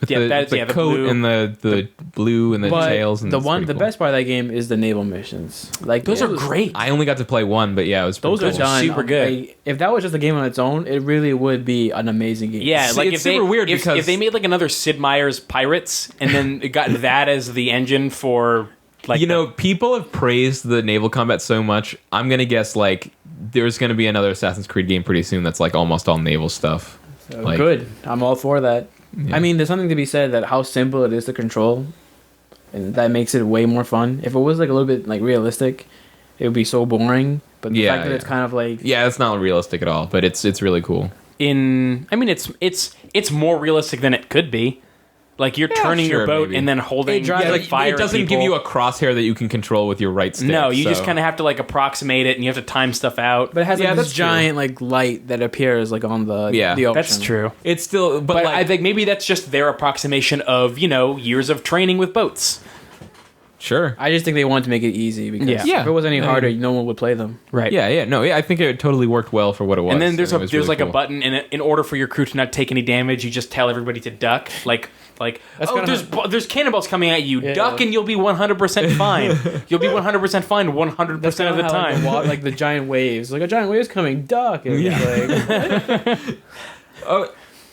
With Yeah, the, that's- the yeah, the coat blue. and the blue and the But tails. And the it's pretty the cool. best part of that game is the naval missions. Like Those are great. I only got to play one, but yeah, it was pretty Those are cool. done super good. like, if that was just a game on its own, it really would be an amazing game. Yeah, It's- like it's if they super weird if, because- if they made like another Sid Meier's Pirates and then it got that as the engine for like People have praised the naval combat so much. I'm gonna guess like there's gonna be another Assassin's Creed game pretty soon that's like almost all naval stuff. So Like- good. I'm all for that. Yeah. I mean, there's something to be said that how simple it is to control, and that makes it way more fun. If it was like a little bit like realistic, it would be so boring. But the Yeah, fact that it's yeah. kind of like Yeah, it's not realistic at all, but it's really cool. it's more realistic than it could be. Like you're turning sure, your boat maybe. and then holding It drives- Yeah, like like fire. it doesn't give you a crosshair that you can control with your right stick. no. You just so- kind of have to like approximate it and you have to time stuff out. but it has like Yeah, this that's true. giant like light that appears like on the Yeah. the ocean. That's true. It's still, but But like, I think maybe that's just their approximation of years of training with boats. sure. I just think they wanted to make it easy because Yeah. if it was any I harder, mean- no one would play them. Right. Yeah, I think it totally worked well for what it was. And then there's I think it was there's really like a cool. button, and in order for your crew to not take any damage, you just tell everybody to duck. That's oh, kinda there's cannonballs coming at you. Yeah. Duck, and you'll be 100% fine. You'll be 100% fine 100% of the Kinda how, time. like the giant waves. Like a giant wave's coming, duck. And it's like, Oh,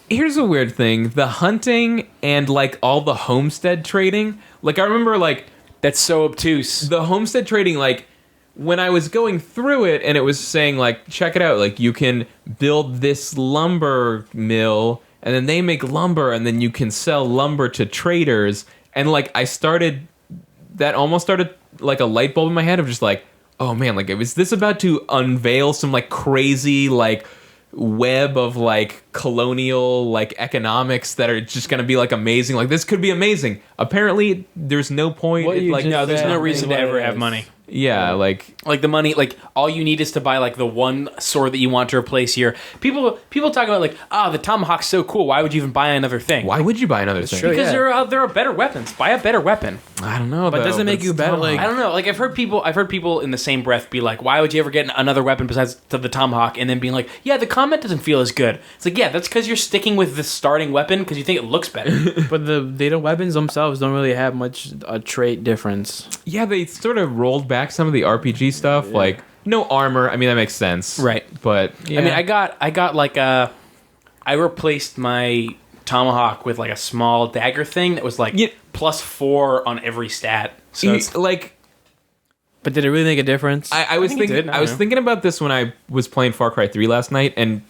here's a weird thing: the hunting and like all the homestead trading. Like I remember, like That's so obtuse. the homestead trading, like when I was going through it, and it was saying like, check it out, like you can build this lumber mill, and then they make lumber, and then you can sell lumber to traders. And like I started, that almost started like a light bulb in my head of just like, oh man, like is this about to unveil some like crazy like web of like colonial like economics that are just going to be like amazing? Like this could be amazing. Apparently there's no point. What you like just No, there's said no is reason to what it ever have is. money. yeah, like Like the money, like all you need is to buy like the one sword that you want to replace your. People talk about like, the tomahawk's so cool. Why would you even buy another thing? why would you buy another thing? true. Because Yeah. there are better weapons. Buy a better weapon. I don't know, But though, doesn't make it's you better, Tomahawk. like- I don't know. Like I've heard people in the same breath be like, "Why would you ever get another weapon besides the tomahawk?" And then being like, "Yeah, the combat doesn't feel as good." It's like, yeah, that's because you're sticking with the starting weapon because you think it looks better. but the data weapons themselves don't really have much a trait difference. Yeah, they sort of rolled back some of the RPG stuff, like no armor. I mean, that makes sense, Right. But yeah. I mean, I got like I replaced my tomahawk with like a small dagger thing that was like Yeah. +4 on every stat. So it's, like But did it really make a difference? I was think it thinking, did, I I was don't know. thinking about this when I was playing Far Cry 3 last night, and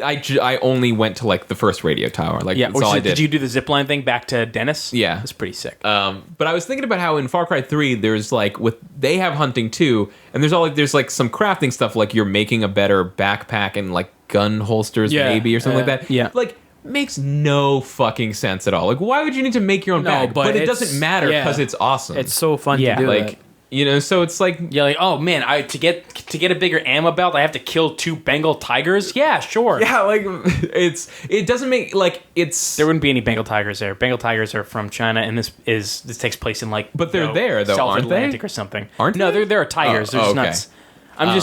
I only went to like the first radio tower. Like yeah. that's all I did. Did you do the zipline thing back to Dennis? Yeah. that's pretty sick. But I was thinking about how in Far Cry 3 there's like they have hunting too, and there's like some crafting stuff, like you're making a better backpack and like gun holsters Yeah, maybe or something like that. yeah. Like makes no fucking sense at all. Like why would you need to make your own No, bag? but it it's- doesn't matter yeah. because it's awesome. it's so fun Yeah, to do. like that. so it's like Yeah, like, oh man, to get a bigger ammo belt, I have to kill 2 Bengal tigers. Yeah, sure. yeah, like it doesn't make like it's There wouldn't be any Bengal tigers there. Bengal tigers are from China, and this takes place in like. But they're there, though, South aren't they? Atlantic or something. Aren't no, they? there are tigers. Oh, They're just okay. nuts.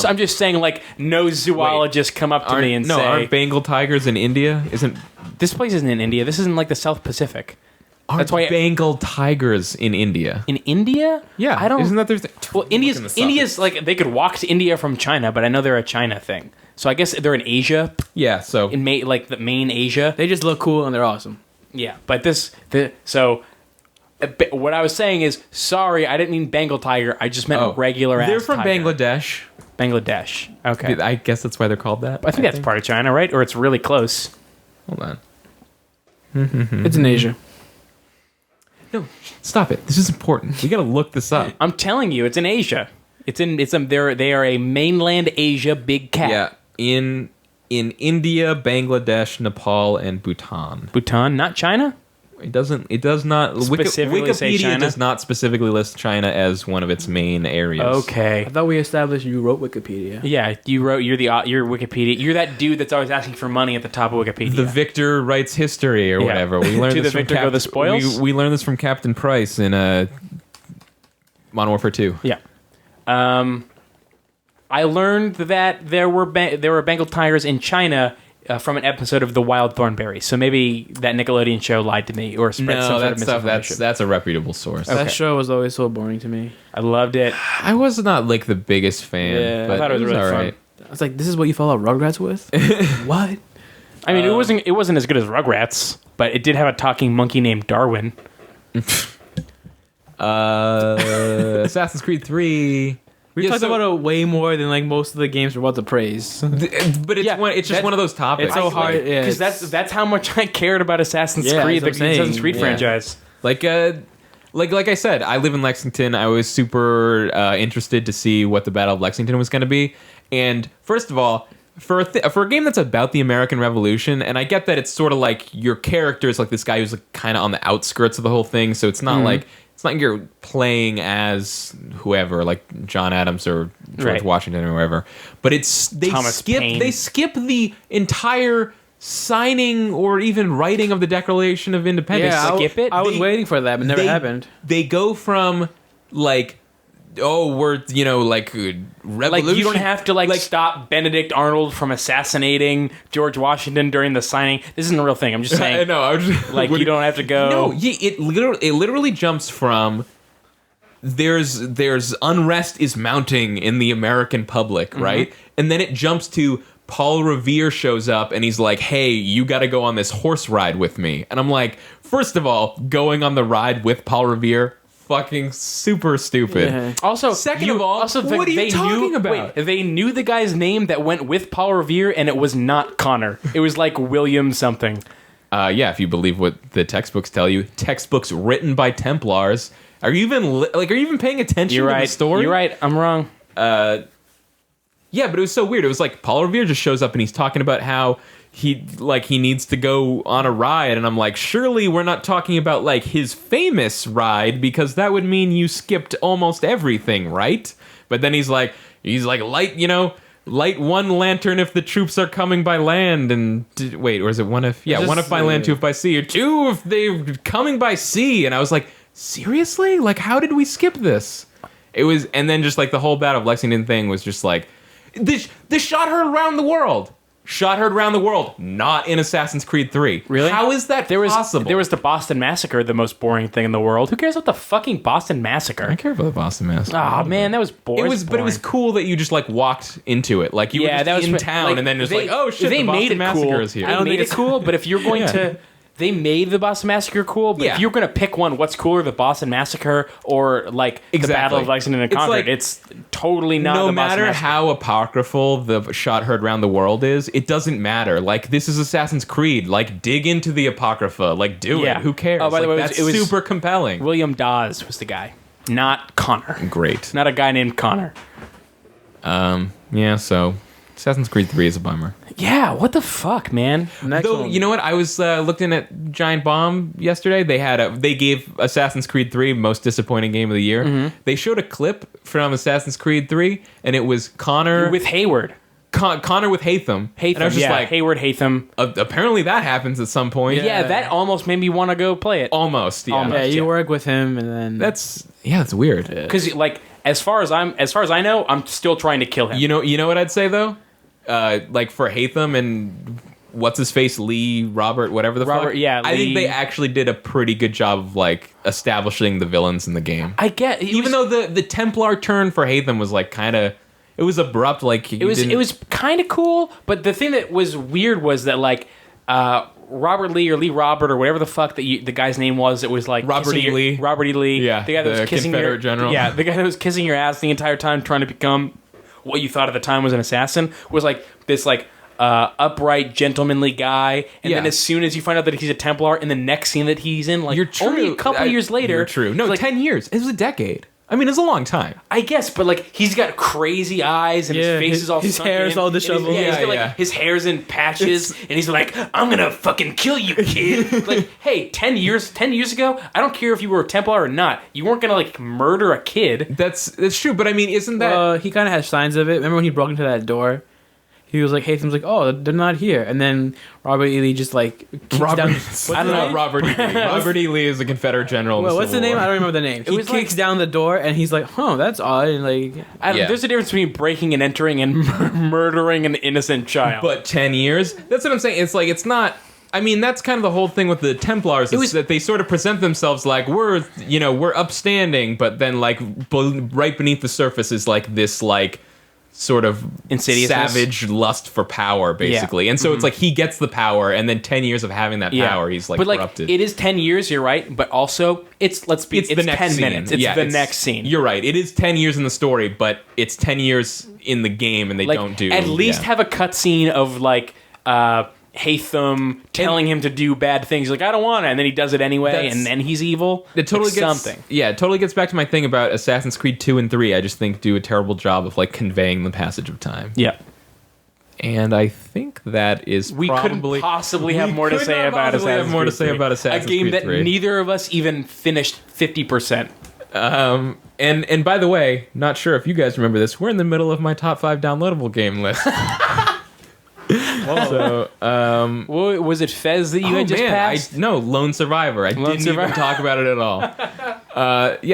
I'm just saying, like, no zoologist come up to me and say, aren't Bengal tigers in India? Isn't "This place isn't in India. This isn't like the South Pacific." aren't That's why- Bengal tigers in India? In India? Yeah, I don't. Isn't that their thing? well, Looking this up. India's like they could walk to India from China, but I know they're a China thing. So I guess they're in Asia, Yeah, so like the main Asia. They just look cool and they're awesome. Yeah, but what I was saying is, sorry, I didn't mean Bengal tiger. I just meant a regular ass. They're from tiger. Bangladesh. Bangladesh. Okay, I guess that's why they're called that. I think that's part of China, right? Or it's really close. Hold on. It's in Asia. No, stop it. This is important. We got to look this up. I'm telling you, it's in Asia. They are a mainland Asia big cat. Yeah, in India, Bangladesh, Nepal, and Bhutan. Bhutan, not China. It does not Specifically say Wikipedia China? does not specifically list China as one of its main areas. Okay. I thought we established you wrote Wikipedia. Yeah, you're Wikipedia. You're that dude that's always asking for money at the top of Wikipedia. The victor writes history or Yeah. whatever. We learned To this the from victor go the spoils? We learned this from Captain Price in Modern Warfare 2. Yeah. I learned that there were Bengal tigers in China from an episode of The Wild Thornberry. So maybe that Nickelodeon show lied to me or spread some sort of misinformation. That's a reputable source. That show was always so boring to me. I loved it. I was not like the biggest fan. Yeah, but I thought it was really alright. I was like, this is what you follow Rugrats with? What? I mean, it wasn't as good as Rugrats, but it did have a talking monkey named Darwin. Assassin's Creed 3. We talked about it way more than like most of the games we're about to praise. But it's just one of those topics. It's so hard. Yeah, Because that's how much I cared about Assassin's Creed, the that's what I'm saying. Assassin's Creed Yeah. franchise. Like I said, I live in Lexington. I was super interested to see what the Battle of Lexington was going to be. And first of all, for a game that's about the American Revolution, and I get that it's sort of like your character is like this guy who's like kind of on the outskirts of the whole thing, so it's not like you're playing as whoever, like John Adams or George Right. Washington or whoever. But Thomas Paine. they skip the entire signing or even writing of the Declaration of Independence. Yeah, skip it? I was They- waiting for that, but never they- happened. They go from like, oh, we're revolution. Like, you don't have to stop Benedict Arnold from assassinating George Washington during the signing. This isn't a real thing. I'm just I saying. know. I was just, Like, you don't have to go. No, it literally jumps from there's unrest is mounting in the American public, right? And then it jumps to Paul Revere shows up and he's like, hey, you got to go on this horse ride with me. And I'm like, first of all, going on the ride with Paul Revere, fucking super stupid. Yeah. Also, Second of all, what are you talking about? They knew the guy's name that went with Paul Revere, and it was not Connor. It was like William something. Yeah, if you believe what the textbooks tell you, textbooks written by Templars. Are you even paying attention You're to right. the story? You're right. I'm wrong. Yeah, but it was so weird. It was like Paul Revere just shows up and he's talking about how he needs to go on a ride, and I'm like, surely we're not talking about like his famous ride, because that would mean you skipped almost everything, right? But then he's like light one lantern if the troops are coming by land, and wait, or is it one if by land, two if by sea, or two if they're coming by sea? And I was like, seriously? Like, how did we skip this? It was, and then just like the whole Battle of Lexington thing was just like, this shot heard around the world. Shot heard around the world, not in Assassin's Creed 3. Really? How is that possible? There was the Boston Massacre, the most boring thing in the world. Who cares about the fucking Boston Massacre? I care about the Boston Massacre. Oh man, that was boring. But it was cool that you just like walked into it, like you were just in town, and then just oh shit, the Boston Massacre is here. They made it cool, but if you're going to, they made the Boston Massacre cool. But if you're going to pick one, what's cooler, the Boston Massacre or like the Battle of Lexington and Concord? It's totally not. No the Boston matter Massacre. how apocryphal the shot heard around the world is, it doesn't matter. Like, this is Assassin's Creed. Like, dig into the apocrypha. Like, do it. Who cares? Oh, by the way, that's it was super compelling. William Dawes was the guy, not Connor. Great. Not a guy named Connor. Yeah. So Assassin's Creed 3 is a bummer. Yeah, what the fuck, man? Next Though, one. you know what? I was looking at Giant Bomb yesterday. They gave Assassin's Creed 3 most disappointing game of the year. Mm-hmm. They showed a clip from Assassin's Creed 3, and it was Connor With Hayward. Connor with Hatham. And I was just like, Hayward Hatham. apparently that happens at some point. Yeah, that almost made me want to go play it. Almost. Yeah. Almost. Yeah, you Yeah. work with him, and then That's weird. Because like as far as I know, I'm still trying to kill him. You know what I'd say though? Like for Hatham and what's his face, Lee, Robert, whatever the Robert, fuck. yeah, I think Lee. they actually did a pretty good job of like establishing the villains in the game. I get Even though the Templar turn for Hatham was like kind of, it was abrupt. Like it was kind of cool, but the thing that was weird was that like Robert Lee or Lee Robert or whatever the fuck the guy's name was, it was like Robert kissing E. Lee. Robert E. Lee, Yeah, the guy that the was kissing your Confederate general. Yeah, the guy that was kissing your ass the entire time trying to become what you thought at the time was an assassin was like this like upright gentlemanly guy, and Yeah. then as soon as you find out that he's a Templar in the next scene that he's in, like You're true. only a couple years later, You're true. No, like 10 years. It was a decade. I mean, it's a long time. I guess, but like he's got crazy eyes and Yeah, his face is all his sunken hair is in, all and he's- disheveled. Yeah, he's Yeah, got, like yeah. his hair's in patches, and he's like, "I'm gonna fucking kill you, kid." Like, hey, 10 years ago, I don't care if you were a Templar or not, you weren't gonna like murder a kid. That's true. But I mean, isn't that he kind of has signs of it. Remember when he broke into that door? he was like, Haytham's like, oh, they're not here. And then Robert E. Lee just like kicks down. I don't know. Robert E. Lee. Robert E. Lee is a Confederate general. Well, what's the name? War. I don't remember the name. He kicks down the door and he's like, "Huh, that's odd." And like, There's a difference between breaking and entering and murdering an innocent child. But 10 years? That's what I'm saying. It's like, it's not... I mean, that's kind of the whole thing with the Templars, is that they sort of present themselves like, we're upstanding, but then, like, right beneath the surface is, like, this, like, sort of savage lust for power, basically. Yeah. And so it's like he gets the power, and then 10 years of having that power, he's, like, corrupted. It is 10 years, you're right, but also, it's the next 10 minutes. It's the next scene. You're right. It is 10 years in the story, but it's 10 years in the game, and they don't do... At least have a cutscene of, like, Haytham telling him to do bad things. Like, I don't want it, and then he does it anyway, and then he's evil. It totally gets something. Yeah, it totally gets back to my thing about Assassin's Creed 2 and 3. I just think do a terrible job of like conveying the passage of time. Yeah. And I think that is couldn't possibly have more to say about Assassin's Creed 3. A game that neither of us even finished 50%. And by the way, not sure if you guys remember this, we're in the middle of my top 5 downloadable game list. So, was it Fez that you had just passed? No, Lone Survivor. I didn't even talk about it at all.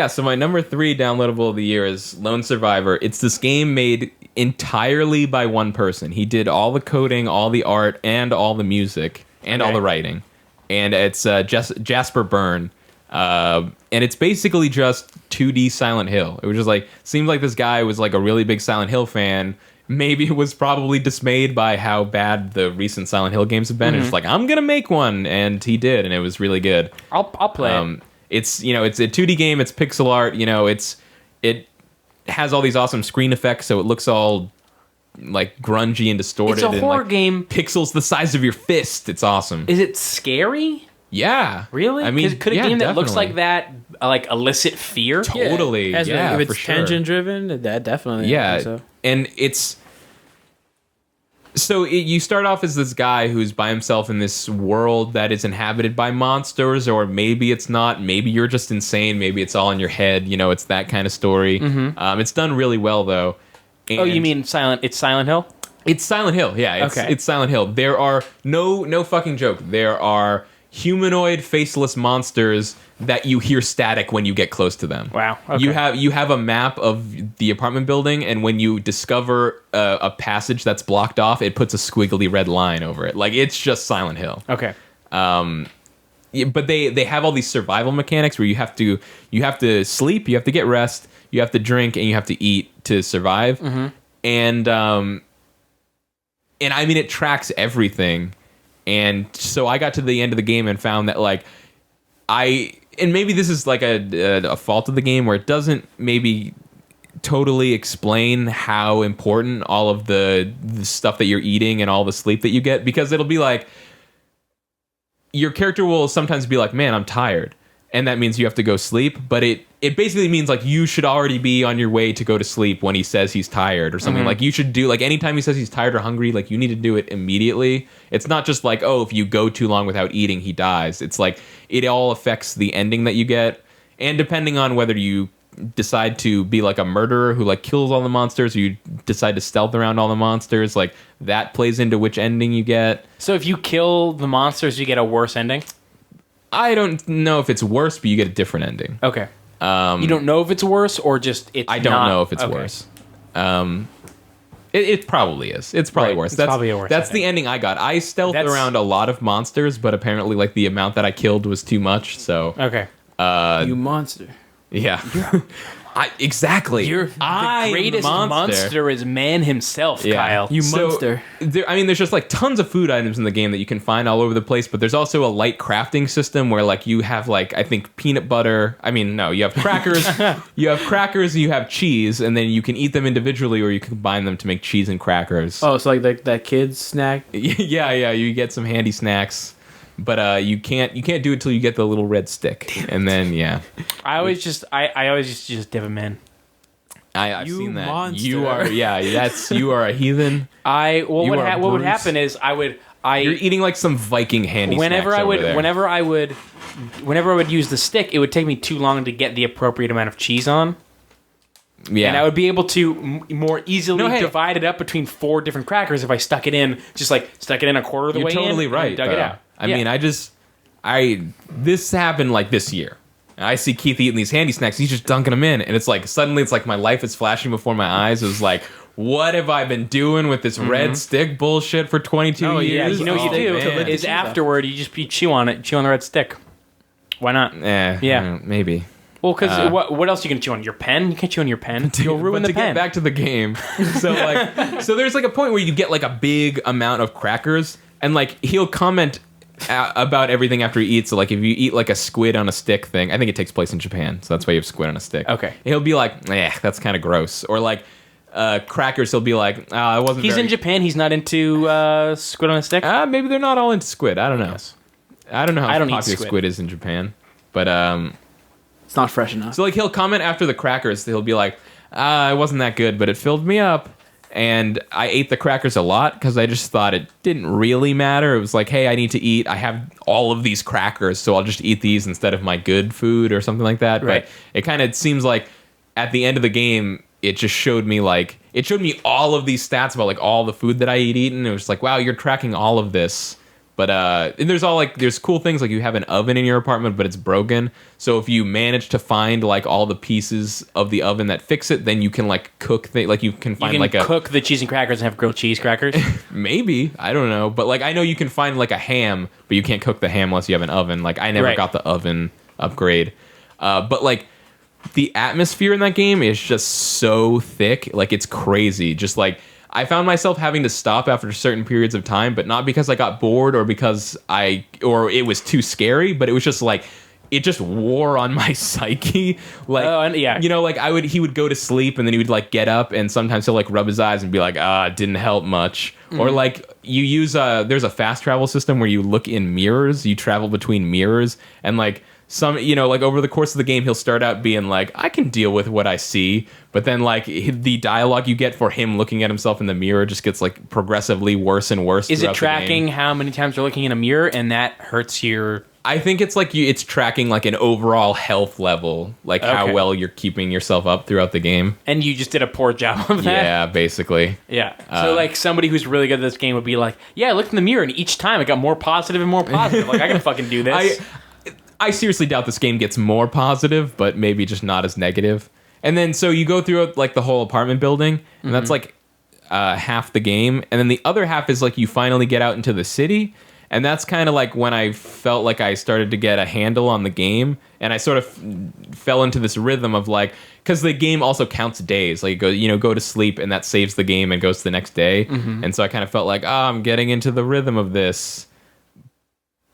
So my number 3 downloadable of the year is Lone Survivor. It's this game made entirely by one person. He did all the coding, all the art, and all the music, and all the writing. And it's Jasper Byrne. And it's basically just 2D Silent Hill. It was just like, seemed like this guy was like a really big Silent Hill fan. Maybe it was probably dismayed by how bad the recent Silent Hill games have been. And just like, I'm gonna make one, and he did, and it was really good. I'll play it. It's it's a 2D game. It's pixel art. It has all these awesome screen effects, so it looks all like grungy and distorted. It's a horror game. Pixels the size of your fist. It's awesome. Is it scary? Yeah. Really? I mean, could a game that looks like that like elicit fear? Totally. Yeah, if it's tangent driven, that definitely. Yeah. I think so. And it's you start off as this guy who's by himself in this world that is inhabited by monsters, or maybe it's not. Maybe you're just insane. Maybe it's all in your head. It's that kind of story. It's done really well though. And you mean It's Silent Hill? It's Silent Hill. Yeah. It's Silent Hill. There are no fucking joke. There are humanoid faceless monsters that you hear static when you get close to them. Wow. Okay. You have a map of the apartment building, and when you discover a passage that's blocked off, it puts a squiggly red line over it. Like, it's just Silent Hill. Okay. But they have all these survival mechanics where you have to sleep, you have to get rest, you have to drink, and you have to eat to survive. And I mean, it tracks everything. And so I got to the end of the game and found that and maybe this is like a fault of the game where it doesn't maybe totally explain how important all of the stuff that you're eating and all the sleep that you get, because it'll be like your character will sometimes be like, man, I'm tired. And that means you have to go sleep, but it basically means like you should already be on your way to go to sleep when he says he's tired or something. Like, you should do, like, anytime he says he's tired or hungry, like, you need to do it immediately. It's not just like, oh, if you go too long without eating, he dies. It's like it all affects the ending that you get, and depending on whether you decide to be like a murderer who like kills all the monsters, or you decide to stealth around all the monsters, like that plays into which ending you get. So if you kill the monsters, you get a worse ending? I don't know if it's worse, but you get a different ending. Okay. You don't know if it's worse, or just it's I don't know if it's worse. It probably is. It's probably worse. It's probably a worse That's the ending I got. I stealthed around a lot of monsters, but apparently like the amount that I killed was too much, so... Okay. You monster. Yeah. Exactly. The greatest monster is man himself, yeah. Kyle. You monster. There's just like tons of food items in the game that you can find all over the place, but there's also a light crafting system where like you have like, I think peanut butter. I mean, no, you have crackers. You have cheese, and then you can eat them individually, or you can combine them to make cheese and crackers. Oh, it's like that kid's snack? Yeah. You get some handy snacks. But you can't do it till you get the little red stick, and then I always just dip them in. I've seen that. Monster. You are you are a heathen. What would happen is you're eating like some Viking handy. Whenever I would use the stick, it would take me too long to get the appropriate amount of cheese on. Yeah. And I would be able to more easily No, hey. divide it up between 4 different crackers if I stuck it in, stuck it in a quarter of the You're way totally in right. and dug it though. out. I Yeah. mean, this happened like this year. And I see Keith eating these handy snacks. He's just dunking them in, and it's like suddenly it's like my life is flashing before my eyes. It was like, what have I been doing with this red stick bullshit for 22 Oh, yeah, years? You know what you do man. is afterward you chew on it, chew on the red stick. Why not? Yeah. Maybe. Well, because what else you can chew on? Your pen? You can't chew on your pen. You'll ruin But the to pen. get back to the game, so there's like a point where you get like a big amount of crackers, and like he'll comment about everything after he eats. So like if you eat like a squid on a stick thing, I think it takes place in Japan, so that's why you have squid on a stick. Okay. He'll be like, that's kind of gross, or like crackers. He'll be like, I wasn't. He's in Japan. He's not into squid on a stick. Maybe they're not all into squid. I don't know. Yes. I don't know how I don't eat popular squid. squid is in Japan, but It's not fresh enough. So like he'll comment after the crackers. He'll be like, "It wasn't that good, but it filled me up." And I ate the crackers a lot because I just thought it didn't really matter. It was like, hey, I need to eat. I have all of these crackers, so I'll just eat these instead of my good food or something like that. Right. But it kind of seems like at the end of the game, it just showed me all of these stats about like all the food that I eat, and it was like, wow, you're tracking all of this. But and there's cool things like you have an oven in your apartment, but it's broken. So if you manage to find like all the pieces of the oven that fix it, then you can like cook like you can find You like can cook the cheese and crackers and have grilled cheese crackers. maybe, I don't know, but like I know you can find like a ham, but you can't cook the ham unless you have an oven. Like I never Right. got the oven upgrade. But like the atmosphere in that game is just so thick, like it's crazy. Just like I found myself having to stop after certain periods of time, but not because I got bored or because it was too scary, but it was just like it just wore on my psyche. Like, and yeah. you know, like he would go to sleep and then he would like get up and sometimes he'll like rub his eyes and be like, it didn't help much. Or like you use there's a fast travel system where you look in mirrors, you travel between mirrors, and like some, you know, like over the course of the game, he'll start out being like, I can deal with what I see. But then like the dialogue you get for him looking at himself in the mirror just gets like progressively worse and worse. Is it throughout the game. tracking how many times you're looking in a mirror and that hurts your... I think it's like it's tracking like an overall health level, like how Okay. well you're keeping yourself up throughout the game. And you just did a poor job of that? Yeah, basically. Yeah. So like somebody who's really good at this game would be like, yeah, I looked in the mirror and each time it got more positive and more positive. Like I can fucking do this. I seriously doubt this game gets more positive, but maybe just not as negative. And then so you go through like the whole apartment building, and that's like half the game, and then the other half is like you finally get out into the city, and that's kind of like when I felt like I started to get a handle on the game, and I sort of fell into this rhythm of like, because the game also counts days, like go to sleep and that saves the game and goes to the next day, and so I kind of felt like, I'm getting into the rhythm of this.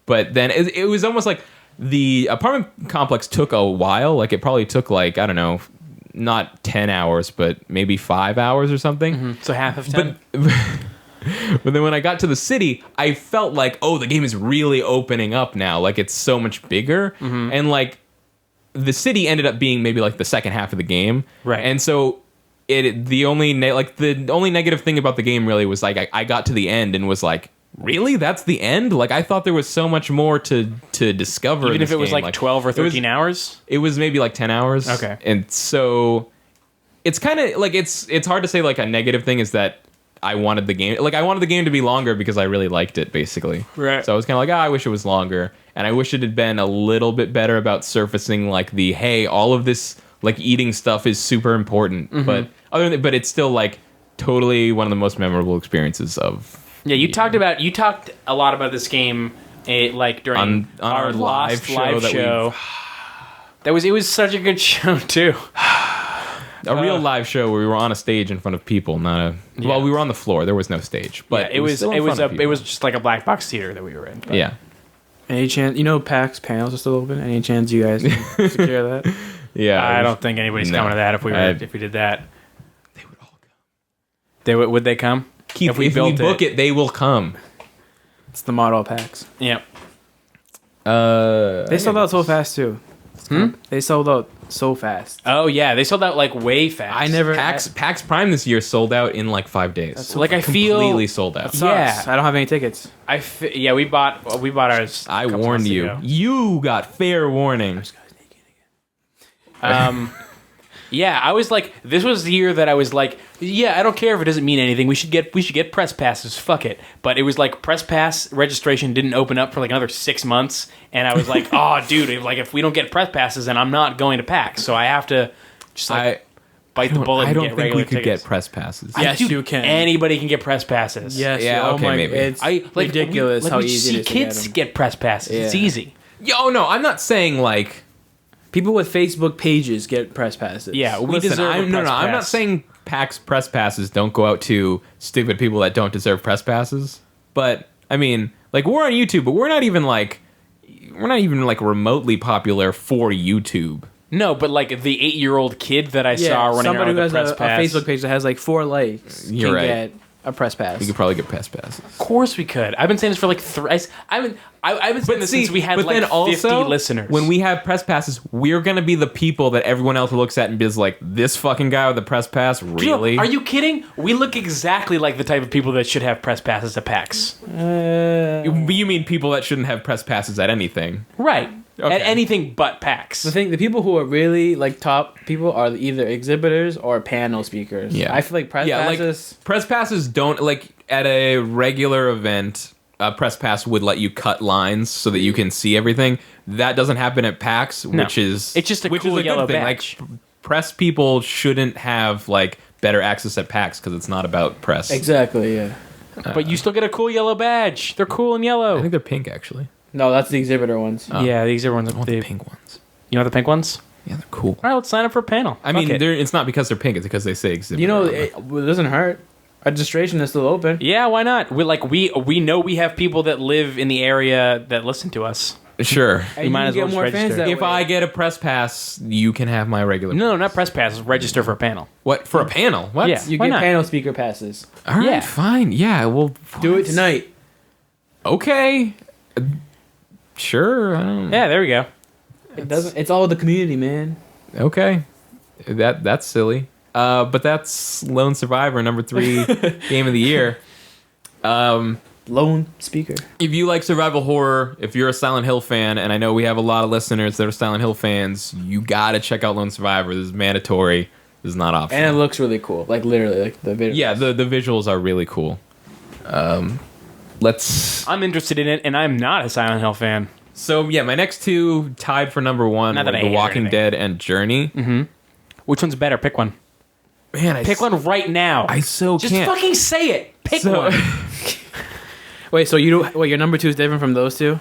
But then it was almost like the apartment complex took a while. Like it probably took like, I don't know, not 10 hours, but maybe 5 hours or something. So half of 10? But then when I got to the city, I felt like, the game is really opening up now. Like it's so much bigger. And like the city ended up being maybe like the second half of the game. Right. And so the only negative thing about the game really was like I got to the end and was like, really? That's the end? Like I thought there was so much more to discover. Even in if this it was game. like 12 or 13 hours? It was maybe like 10 hours. Okay. And so it's kind of like it's hard to say like a negative thing is that I wanted the game to be longer because I really liked it basically. Right. So I was kind of like, I wish it was longer, and I wish it had been a little bit better about surfacing like the hey, all of this like eating stuff is super important. But but it's still like totally one of the most memorable experiences of. Yeah, you talked a lot about this game like during On our live show that It was such a good show too. A real live show where we were on a stage in front of people, not a. Yeah. Well, we were on the floor. There was no stage, but it was still in front of people. just like a black box theater that we were in. But- Yeah. Any chance, PAX panels are still open? Any chance you guys can secure that? Yeah. I don't think anybody's No. coming to that if we did that. They would all come. Would they come? Keith, If we if built we book it, they will come. It's the model PAX. Yeah. They sold out so fast too. They sold out so fast. Oh yeah, they sold out like way fast. I never. PAX Prime this year sold out in like 5 days. That's like I feel completely sold out. Sucks. Yeah. I don't have any tickets. we bought ours. I a couple warned months you. ago. You got fair warning. Yeah, I was like, this was the year that I was like, yeah, I don't care if it doesn't mean anything. We should get press passes. Fuck it. But it was like press pass registration didn't open up for like another 6 months, and I was like, oh, dude, if we don't get press passes, then I'm not going to PAX. So I have to just like bite the bullet. I and don't get think regular we could tickets. get press passes. Yes, Dude, you can. Anybody can get press passes. Yes. Yeah, oh okay, my, maybe. It's ridiculous how we easy see it is to kids get 'em. get press passes. It's Yeah. easy. Yo, no, I'm not saying like. People with Facebook pages get press passes. Yeah, we Listen, deserve a I'm press not pass. saying PAX press passes don't go out to stupid people that don't deserve press passes. But I mean, like we're on YouTube, but we're not even like remotely popular for YouTube. No, but like the 8-year-old kid that I Yeah, saw running somebody around who with a has press pass. a Facebook page that has like 4 likes You're can right. get a press pass. We could probably get press passes. Of course we could. I've been saying this for like I've been saying this since we had but like then 50 also, listeners. when we have press passes, we're gonna be the people that everyone else looks at and is like, "This fucking guy with the press pass, really?" Are you kidding? We look exactly like the type of people that should have press passes at PAX. You mean people that shouldn't have press passes at anything? Right. Okay. At anything but PAX. The people who are really like top people are either exhibitors or panel speakers. Yeah. I feel like press passes. like press passes don't like at a regular event. A press pass would let you cut lines so that you can see everything. That doesn't happen at PAX, which is It's just a which cool is a yellow good thing. badge. Like press people shouldn't have like better access at PAX because it's not about press. Exactly. Yeah. But you still get a cool yellow badge. They're cool and I yellow. think they're pink actually. No, that's the exhibitor ones. Yeah, these are ones. I want the pink ones. You know the pink ones? Yeah, they're cool. All right, let's sign up for a panel. I mean, Fuck it. it's not because they're pink; it's because they say exhibit. You know, it doesn't hurt. Registration is still open. Yeah, why not? We know we have people that live in the area that listen to us. sure. And You might can as well get just more fans register. that If way. I get a press pass, you can have my regular. No, not press passes. Register for a panel. What for a panel? What? Yeah. you why get not? panel speaker passes. All right, Yeah. fine. Yeah, well, Do it tonight. Okay. Sure. I don't. Yeah, there we go. It doesn't. It's all the community, man. Okay. That's silly. But that's Lone Survivor number 3 game of the year. Lone speaker. If you like survival horror, if you're a Silent Hill fan, and I know we have a lot of listeners that are Silent Hill fans, you gotta check out Lone Survivor. This is mandatory. This is not optional. And it looks really cool. Like literally, like the video. Yeah, the visuals are really cool. Let's. I'm interested in it, and I'm not a Silent Hill fan. So yeah, my next 2 tied for number 1 Not were that I The hate it or Walking anything. Dead and Journey. Which one's better? Pick one. Man, Pick one right now. I so Just can't. fucking say it. Pick So- one. Wait, so your number 2 is different from those 2?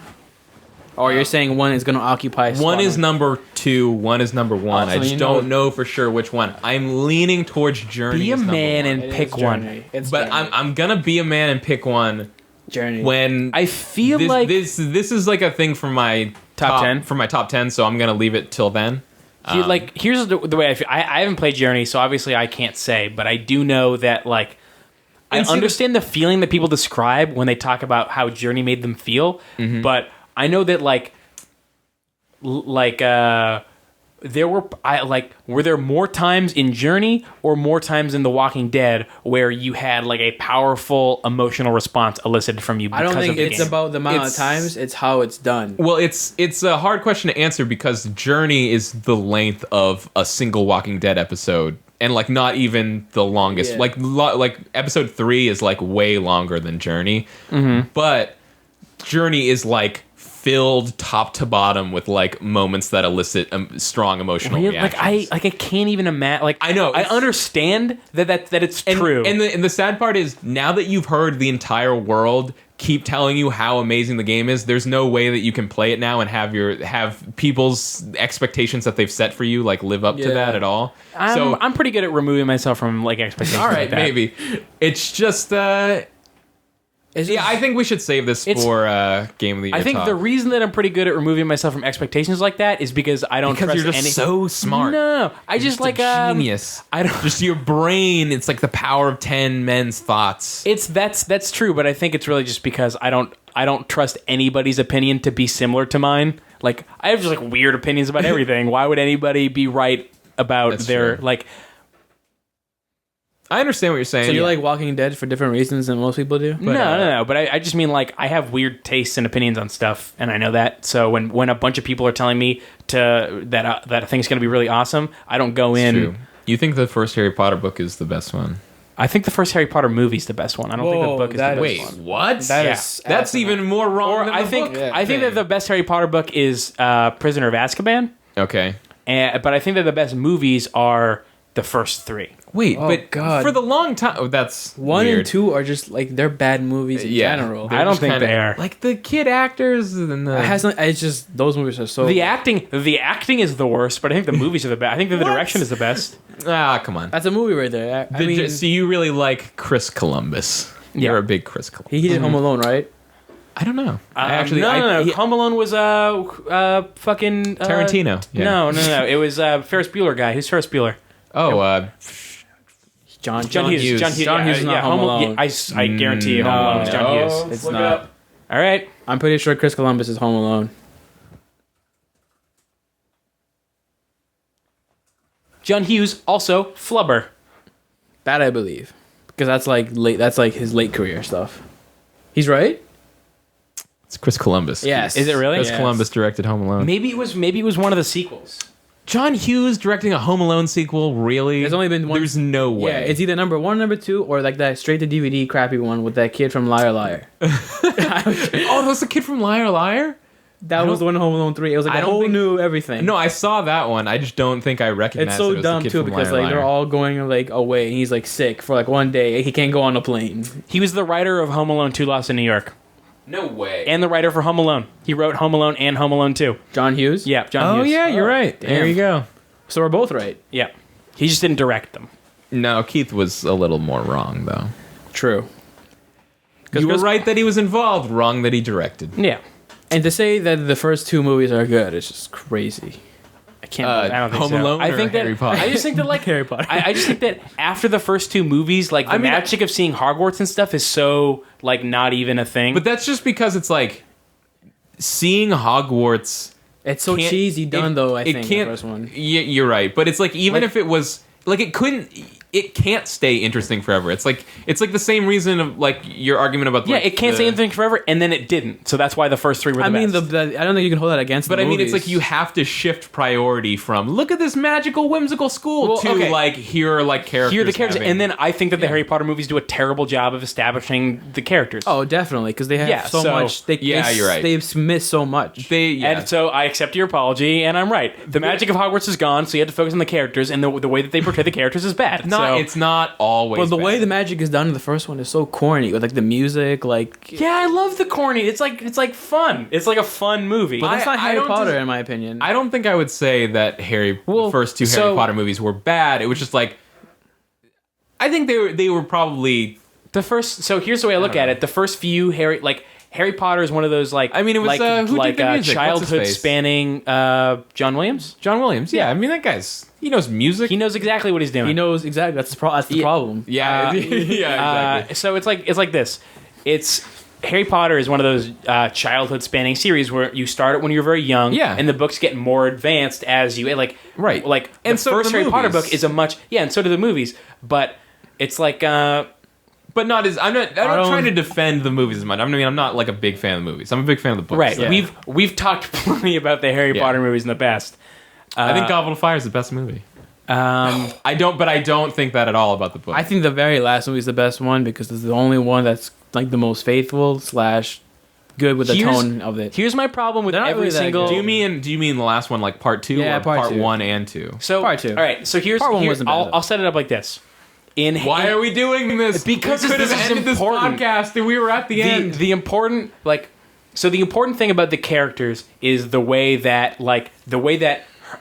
Or you're saying one is going to occupy? One is spot number 2, one is number 1. Oh, I so just you don't know- know for sure which one. I'm leaning towards Journey. Be a as number man 1. and It is pick one. Journey. It's But Journey. I'm gonna be a man and pick one Journey. when I feel this, like this is like a thing for my Top 10? for my top 10. So I'm gonna leave it till then. here's the way I feel. I haven't played Journey, so obviously I can't say, but I do know that like I And see, understand the feeling that people describe when they talk about how Journey made them feel, but I know that there were there more times in Journey or more times in The Walking Dead where you had like a powerful emotional response elicited from you I because don't think of the it's game. about the amount It's- of times. It's how it's done. Well, it's a hard question to answer because Journey is the length of a single Walking Dead episode, and like not even the longest. Yeah. Like episode 3 is like way longer than Journey, but Journey is like filled top to bottom with like moments that elicit strong emotional Really? reactions. I can't even imagine. Like I know, I it's- understand that it's true. And the sad part is now that you've heard the entire world keep telling you how amazing the game is, there's no way that you can play it now and have people's expectations that they've set for you like live up to Yeah. that at all. I'm pretty good at removing myself from like expectations. all right, like that. maybe it's just It's yeah. just- I think we should save this It's- for game of the year. I think talk. the reason that I'm pretty good at removing myself from expectations like that is because I don't because trust you're just any. so smart. No, I just Just like a genius. I don't. Just your brain. It's like the power of 10 men's thoughts. That's true, but I think it's really just because I don't trust anybody's opinion to be similar to mine. Like I have just like weird opinions about everything. Why would anybody be right about That's their true. like? I understand what you're saying. So you like Walking Dead for different reasons than most people do? No. But I just mean like I have weird tastes and opinions on stuff, and I know that. So when a bunch of people are telling me that I think it's going to be really awesome, I don't go in. True. You think the first Harry Potter book is the best one? I think the first Harry Potter movie is the best one. I don't think the book is the best Wait, one. what? That That's even more wrong Or than I the think book. I think that the best Harry Potter book is Prisoner of Azkaban, Okay. but I think that the best movies are the first three. Wait, Oh, but God. for the long time, that's 1 weird. and 2 are just like they're bad movies in general. They're I don't just think kinda- they are. Like the kid actors and the. It hasn't. It's just those movies are so. The acting is the worst, but I think the movies are the best. I think that the What? direction is the best. Come on. That's a movie right there. I mean, So you really like Chris Columbus? Yeah. You're a big Chris Columbus. he did Home Alone, right? I don't know. No. Home Alone was fucking Tarantino. Yeah. No. It was Ferris Bueller guy. Who's Ferris Bueller? John Hughes. Hughes. John Hughes is not Home Alone. I guarantee you, Home Alone is John No. Hughes. It's Look it not. up. All right. I'm pretty sure Chris Columbus is Home Alone. John Hughes also Flubber. That I believe, because that's like late. That's like his late career stuff. He's right. It's Chris Columbus. Yes. Is it really? Chris Yes. Columbus directed Home Alone. Maybe it was one of the sequels. John Hughes directing a Home Alone sequel? Really? There's only been one. There's no way. Yeah, it's either number 1, number 2, or like that straight to DVD crappy one with that kid from Liar Liar. Oh, that was the kid from Liar Liar? That was the one in Home Alone 3. It was like I a don't whole think- new everything. No, I saw that one. I just don't think I recognize It's so it was dumb the kid too from because Liar like they're Liar. all going like away and he's like sick for like one day. He can't go on a plane. He was the writer of Home Alone 2: Lost in New York, No way. and the writer for Home Alone. He wrote Home Alone and Home Alone 2. John Hughes? Yeah, John oh Hughes. yeah, you're right. There damn. you go. So we're both right. Yeah. He just didn't direct them. No, Keith was a little more wrong though. True. You were Chris- right that he was involved, wrong that he directed. Yeah. And to say that the first 2 movies are good, it's just crazy. I can't believe I don't think Home so. Alone I or think that Harry Potter? I just think that like Harry Potter. I just think that after the first 2 movies, like the magic of seeing Hogwarts and stuff is so like not even a thing. But that's just because it's like seeing Hogwarts. It's so can't- cheesy done though, I it think, can't, the first one. Yeah, you're right. But it's like even Like- if it was like it can't stay interesting forever. It's like the same reason of like your argument about yeah, it can't say anything forever, and then it didn't. So that's why the first 3 were the I mean, best. I don't think you can hold that against. But the I mean, movies. it's like you have to shift priority from look at this magical, whimsical school Well, to okay. like here are like characters. Here are the characters, having- and then I think that the Harry Potter movies do a terrible job of establishing the characters. Oh, definitely, because they have Yeah, so so- much. you're right. They've missed so much. And so I accept your apology, and I'm right. The magic of Hogwarts is gone, so you have to focus on the characters, and the way that they portray the characters is bad. It's not always. But the way bad. the magic is done in the first one is so corny with like the music, like. Yeah, I love the corny. It's like fun. It's like a fun movie. But that's not I Harry don't Potter, dis- in my opinion. I don't think I would say that the first 2 Harry so- Potter movies were bad. It was just like I think they were probably. The first. So here's the way I look at it. The first few Harry Potter is one of those like. I mean, it was, who did the music? What's his childhood face? spanning. John Williams. John Williams. Yeah, I mean that guy's he knows music. He knows exactly what he's doing. He knows exactly. That's the problem. yeah, yeah, exactly. So it's like this. It's Harry Potter is one of those childhood spanning series where you start it when you're very young, Yeah. and the books get more advanced as you like. Right. Like And the so do first the Harry Potter movies. book is and so do the movies, but it's like. But not as I'm not don't- trying to defend the movies as much. I mean, I'm not like a big fan of the movies. I'm a big fan of the books. Right. so. We've talked plenty about the Harry Yeah. Potter movies in the past. I think Goblet of Fire is the best movie. Um, I don't think that at all about the book. I think the very last movie is the best one because it's the only one that's like the most faithful / good with the Here's- tone of it. here's my problem with They're not every really that single. good. do you mean the last one like part 2 Yeah, or part two. 1 and 2? So Part two. All right. So here's Part one here- wasn't bad, though. I'll set it up like this. Why are we doing this? Because we could this have is ended important. this podcast and we were at the end. The important the important thing about the characters is the way that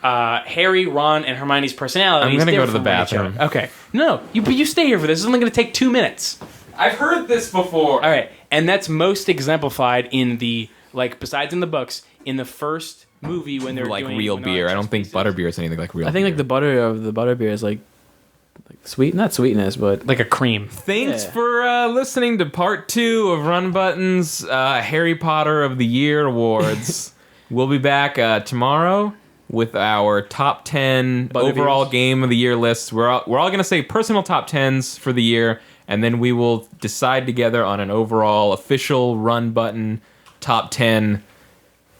Harry, Ron, and Hermione's personalities. I'm gonna go differ to the from each other. bathroom. Okay, no, you stay here for this. It's only going to take 2 minutes. I've heard this before. All right, and that's most exemplified in the besides in the books in the first movie when they're Like doing, real when they're on beer. I chess don't think pieces. butterbeer is anything like real. I think beer. like the butter of the butterbeer is like sweet, not sweetness, but like a cream. Thanks Yeah. for listening to part 2 of Run Button's Harry Potter of the Year awards. We'll be back tomorrow. with our top 10 Bug overall reviews. game of the year lists. We're all going to say personal top 10s for the year, and then we will decide together on an overall official Run Button top 10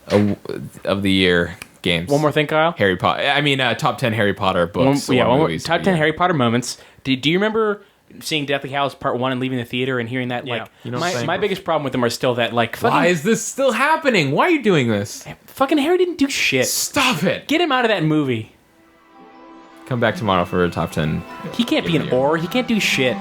of the year games. One more thing, Kyle. Harry Potter. I mean, top 10 Harry Potter books. One more, movies top for the 10 year. Harry Potter moments. Do you remember seeing Deathly Hallows Part 1 and leaving the theater and hearing that? Yeah. Like, You know what I'm saying? my biggest problem with them are still that, like, Why fucking, is this still happening? Why are you doing this? fucking Harry didn't do shit. Stop it. Get him out of that movie. Come back tomorrow for a top 10. He can't be an Or. He can't do shit.